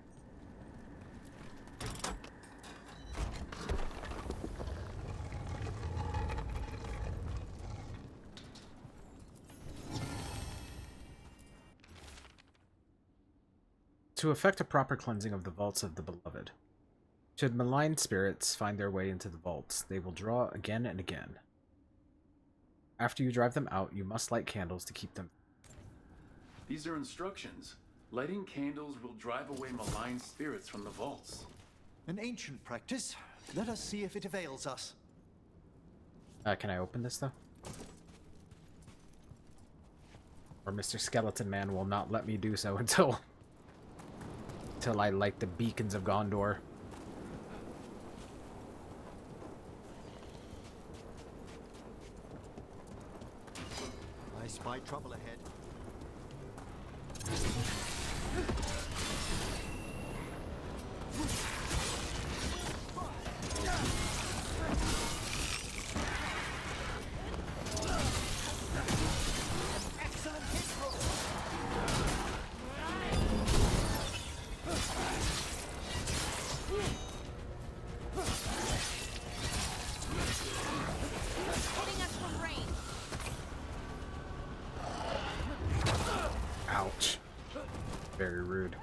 To effect a proper cleansing of the vaults of the beloved. Should malign spirits find their way into the vaults, they will draw again and again. After you drive them out, you must light candles to keep them. These are instructions. Lighting candles will drive away malign spirits from the vaults. An ancient practice. Let us see if it avails us. Can I open this, though? Or Mr. Skeleton Man will not let me do so until I light the beacons of Gondor. I spy trouble ahead. Ouch. Very rude.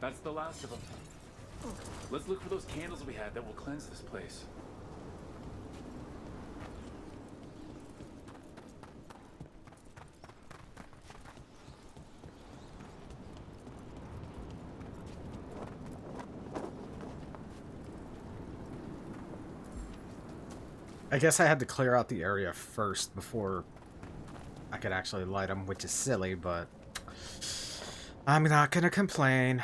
That's the last of them. Let's look for those candles we had that will cleanse this place. I guess I had to clear out the area first before I could actually light them, which is silly, but I'm not gonna complain.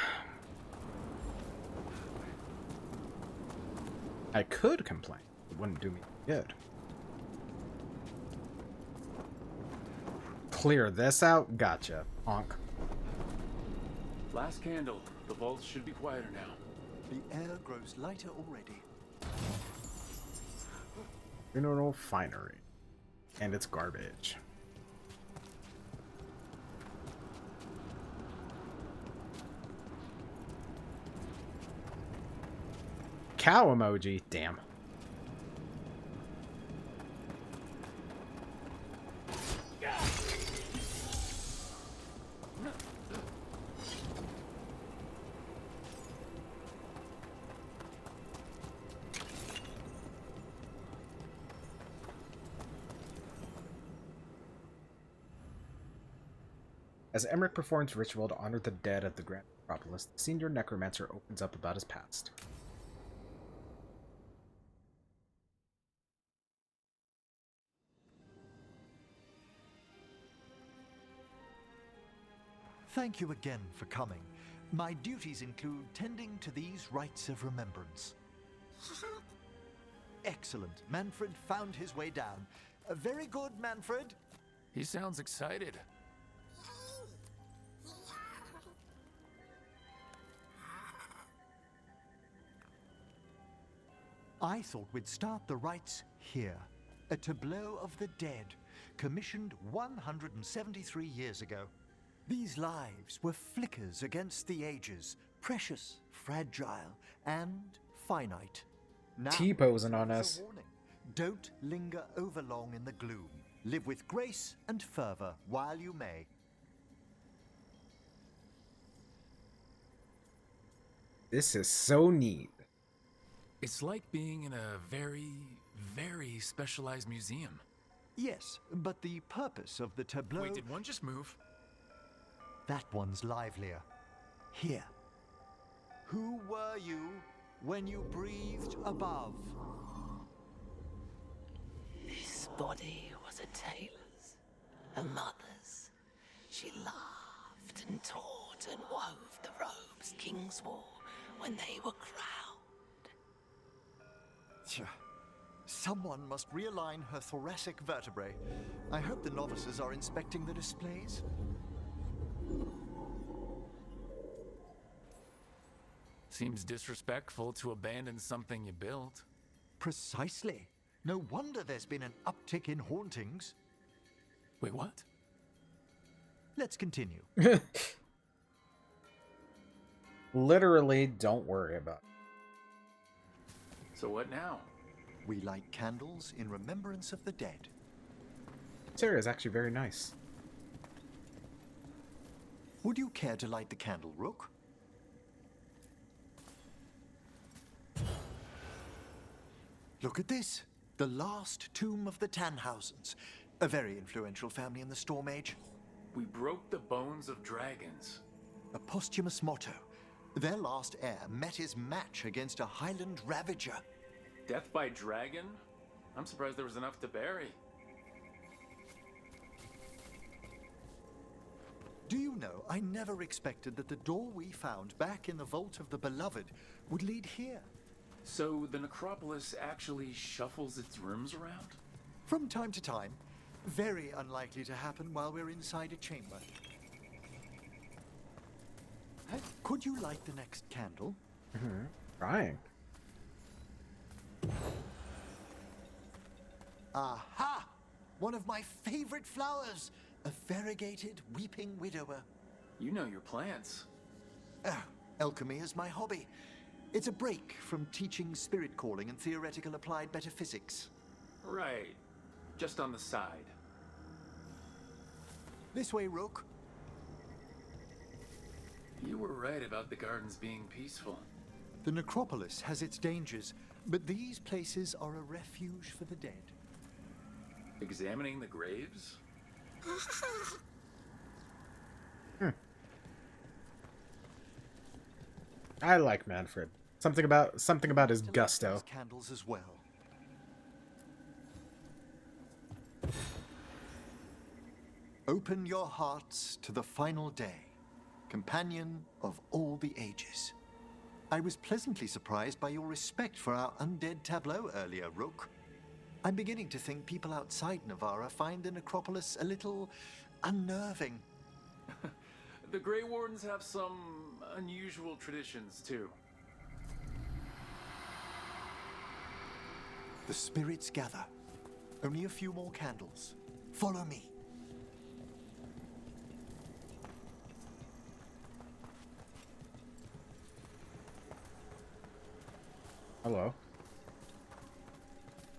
I could complain. It wouldn't do me good. Clear this out? Gotcha, honk. Last candle. The vaults should be quieter now. The air grows lighter already. Funeral finery. And it's garbage. Cow emoji. Damn. As Emmerich performs ritual to honor the dead at the Grand Necropolis, the senior necromancer opens up about his past. Thank you again for coming. My duties include tending to these rites of remembrance. Excellent. Manfred found his way down. Very good, Manfred. He sounds excited. I thought we'd start the rites here. A tableau of the dead, commissioned 173 years ago. These lives were flickers against the ages, precious, fragile, and finite. Now, T-posing on here's us. a warning. Don't linger over long in the gloom. Live with grace and fervor while you may. This is so neat. It's like being in a very, very specialized museum. Yes, but the purpose of the tableau... Wait, did one just move? That one's livelier. Here. Who were you when you breathed above? This body was a tailor's, a mother's. She laughed and taught and wove the robes kings wore when they were crowned. Tch. Someone must realign her thoracic vertebrae. I hope the novices are inspecting the displays. Seems disrespectful to abandon something you built. Precisely. No wonder there's been an uptick in hauntings. Wait, what? Let's continue. Literally, don't worry about it. So what now? We light candles in remembrance of the dead. This area is actually very nice. Would you care to light the candle, Rook? Look at this. The last tomb of the Tannhausens. A very influential family in the Storm Age. We broke the bones of dragons. A posthumous motto. Their last heir met his match against a Highland Ravager. Death by dragon? I'm surprised there was enough to bury. Do you know, I never expected that the door we found back in the Vault of the Beloved would lead here. So the necropolis actually shuffles its rooms around? From time to time. Very unlikely to happen while we're inside a chamber. Could you light the next candle? Trying. Aha! One of my favorite flowers! A variegated weeping widower. You know your plants. Alchemy is my hobby. It's a break from teaching spirit calling and theoretical applied metaphysics. Right. Just on the side. This way, Rook. You were right about the gardens being peaceful. The necropolis has its dangers, but these places are a refuge for the dead. Examining the graves? I like Manfred. Something about his gusto. Candles as well. Open your hearts to the final day, companion of all the ages. I was pleasantly surprised by your respect for our undead tableau earlier, Rook. I'm beginning to think people outside Navarra find the necropolis a little unnerving. The Grey Wardens have some unusual traditions, too. The spirits gather. Only a few more candles. Follow me. Hello.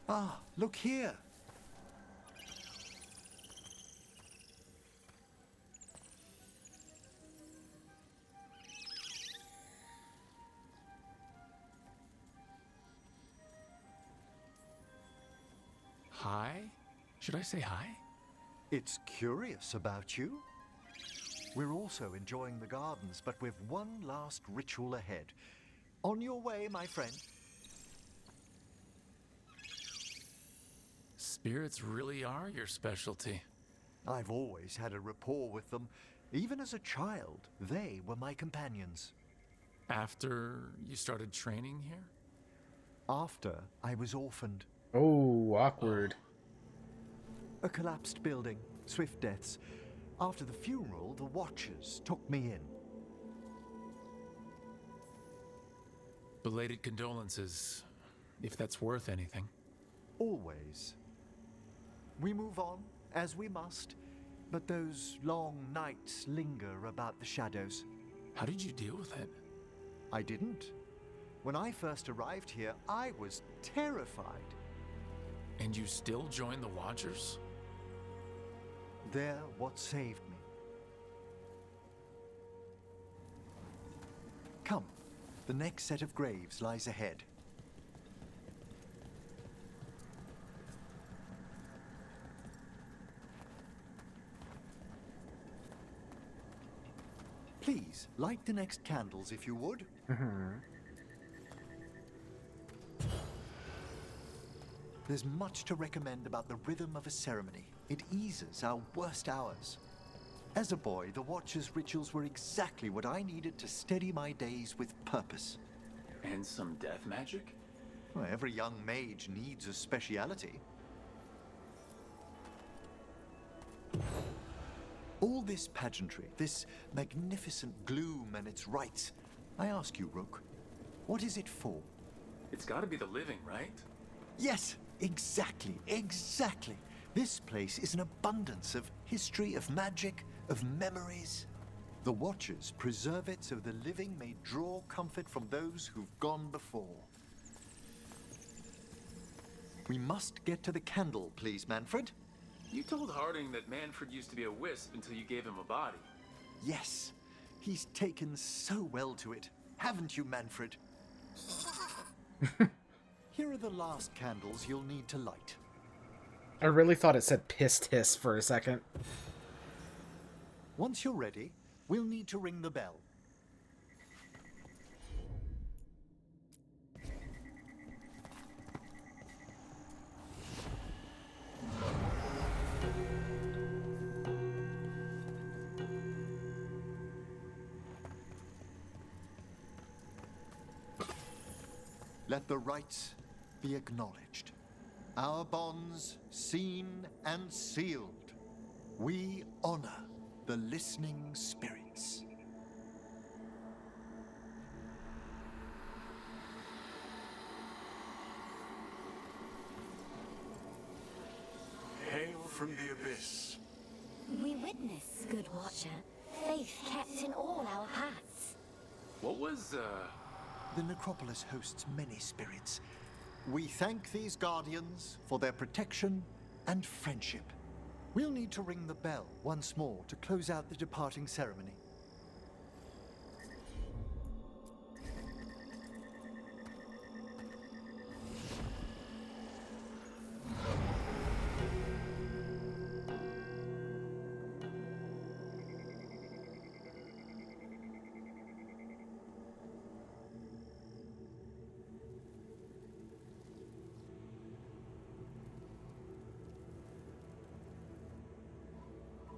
Ah, look here. Hi? Should I say hi? It's curious about you. We're also enjoying the gardens, but we've one last ritual ahead. On your way, my friend. Spirits really are your specialty. I've always had a rapport with them. Even as a child, they were my companions. After you started training here? After I was orphaned. Oh, awkward. A collapsed building, swift deaths. After the funeral, the Watchers took me in. Belated condolences, if that's worth anything. Always. We move on, as we must, but those long nights linger about the shadows. How did you deal with it? I didn't. When I first arrived here, I was terrified. And you still joined the Watchers? They're what saved me. Come, the next set of graves lies ahead. Please, light the next candles if you would. There's much to recommend about the rhythm of a ceremony. It eases our worst hours. As a boy, the Watcher's rituals were exactly what I needed to steady my days with purpose. And some death magic? Well, every young mage needs a speciality. All this pageantry, this magnificent gloom and its rites, I ask you, Rook, what is it for? It's gotta be the living, right? Yes, exactly, exactly. This place is an abundance of history, of magic, of memories. The Watchers preserve it so the living may draw comfort from those who've gone before. We must get to the candle, please, Manfred. You told Harding that Manfred used to be a wisp until you gave him a body. Yes, he's taken so well to it. Haven't you, Manfred? Here are the last candles you'll need to light. I really thought it said pissed hiss for a second. Once you're ready, we'll need to ring the bell. Let the rites be acknowledged. Our bonds seen and sealed. We honor the listening spirits. Hail from the abyss. We witness, good Watcher, faith kept in all our paths. What was, The necropolis hosts many spirits. We thank these guardians for their protection and friendship. We'll need to ring the bell once more to close out the departing ceremony.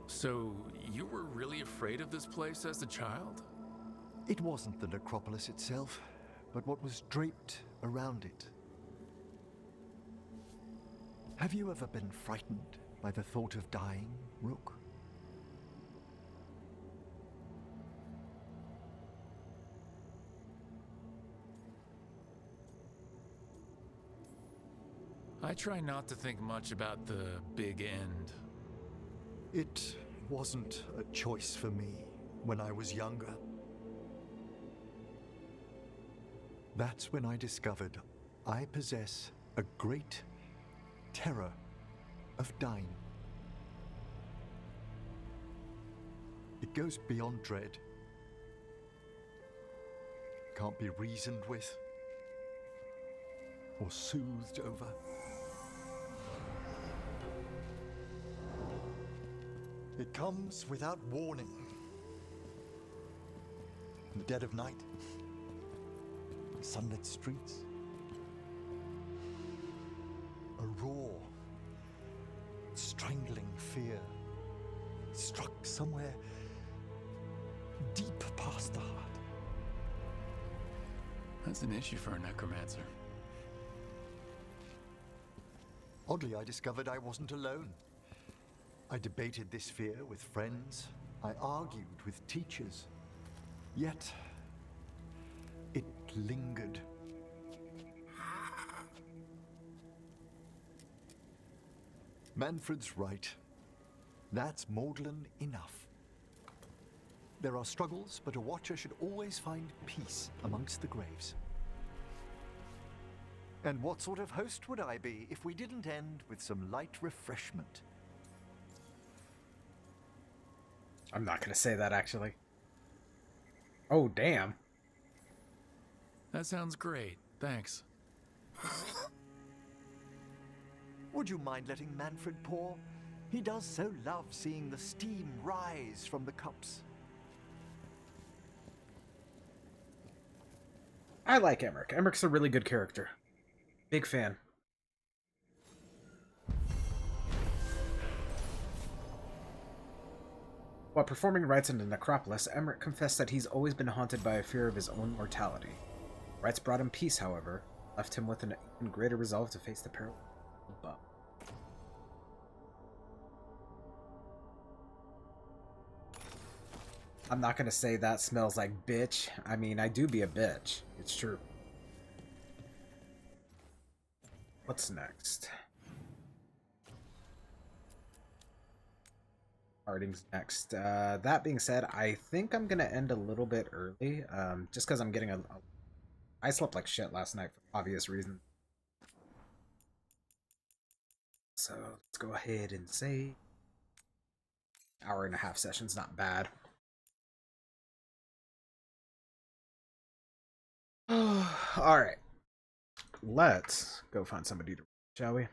So, you were really afraid of this place as a child? It wasn't the necropolis itself, but what was draped around it. Have you ever been frightened by the thought of dying, Rook? I try not to think much about the big end. It wasn't a choice for me when I was younger. That's when I discovered I possess a great terror of dying. It goes beyond dread. Can't be reasoned with or soothed over. It comes without warning. In the dead of night, sunlit streets, a raw, strangling fear struck somewhere deep past the heart. That's an issue for a necromancer. Oddly, I discovered I wasn't alone. I debated this fear with friends. I argued with teachers. Yet, it lingered. Manfred's right. That's maudlin enough. There are struggles, but a watcher should always find peace amongst the graves. And what sort of host would I be if we didn't end with some light refreshment? I'm not gonna say that, actually. Oh, damn. That sounds great. Thanks. Would you mind letting Manfred pour? He does so love seeing the steam rise from the cups. I like Emmerich. Emmerich's a really good character. Big fan. While performing rites in the necropolis, Emmerich confessed that he's always been haunted by a fear of his own mortality. Rites brought him peace, however, left him with an even greater resolve to face the peril above. I'm not gonna say that smells like bitch. I mean, I do be a bitch. It's true. What's next? Parting's next. That being said, I think I'm gonna end a little bit early, just because I'm getting I slept like shit last night for obvious reasons. So let's go ahead and save. Hour and a half session's not bad. Alright. Let's go find somebody to, shall we?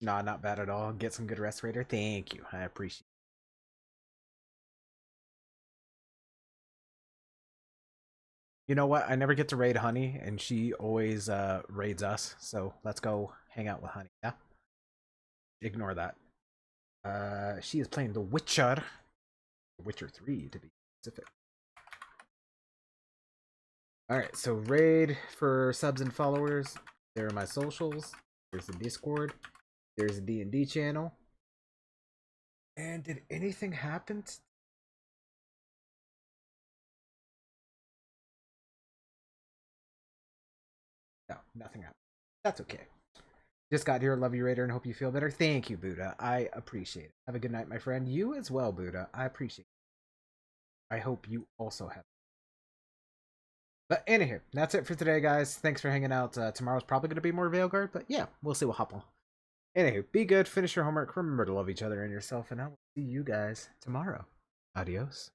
Nah, not bad at all. Get some good rest, Raider. Thank you. I appreciate it. You know what? I never get to raid Honey, and she always raids us. So let's go hang out with Honey, yeah? Ignore that. She is playing The Witcher. The Witcher 3, to be specific. Alright, so raid for subs and followers. There are my socials. There's the Discord. There's the D&D channel. And did anything happen? No, nothing happened. That's okay. Just got here. Love you, Raider, and hope you feel better. Thank you, Buddha. I appreciate it. Have a good night, my friend. You as well, Buddha. I appreciate it. I hope you also have. But anywho, that's it for today, guys. Thanks for hanging out. Tomorrow's probably going to be more Veilguard, but yeah, we'll see what happens. Anywho, be good, finish your homework, remember to love each other and yourself, and I will see you guys tomorrow. Adios.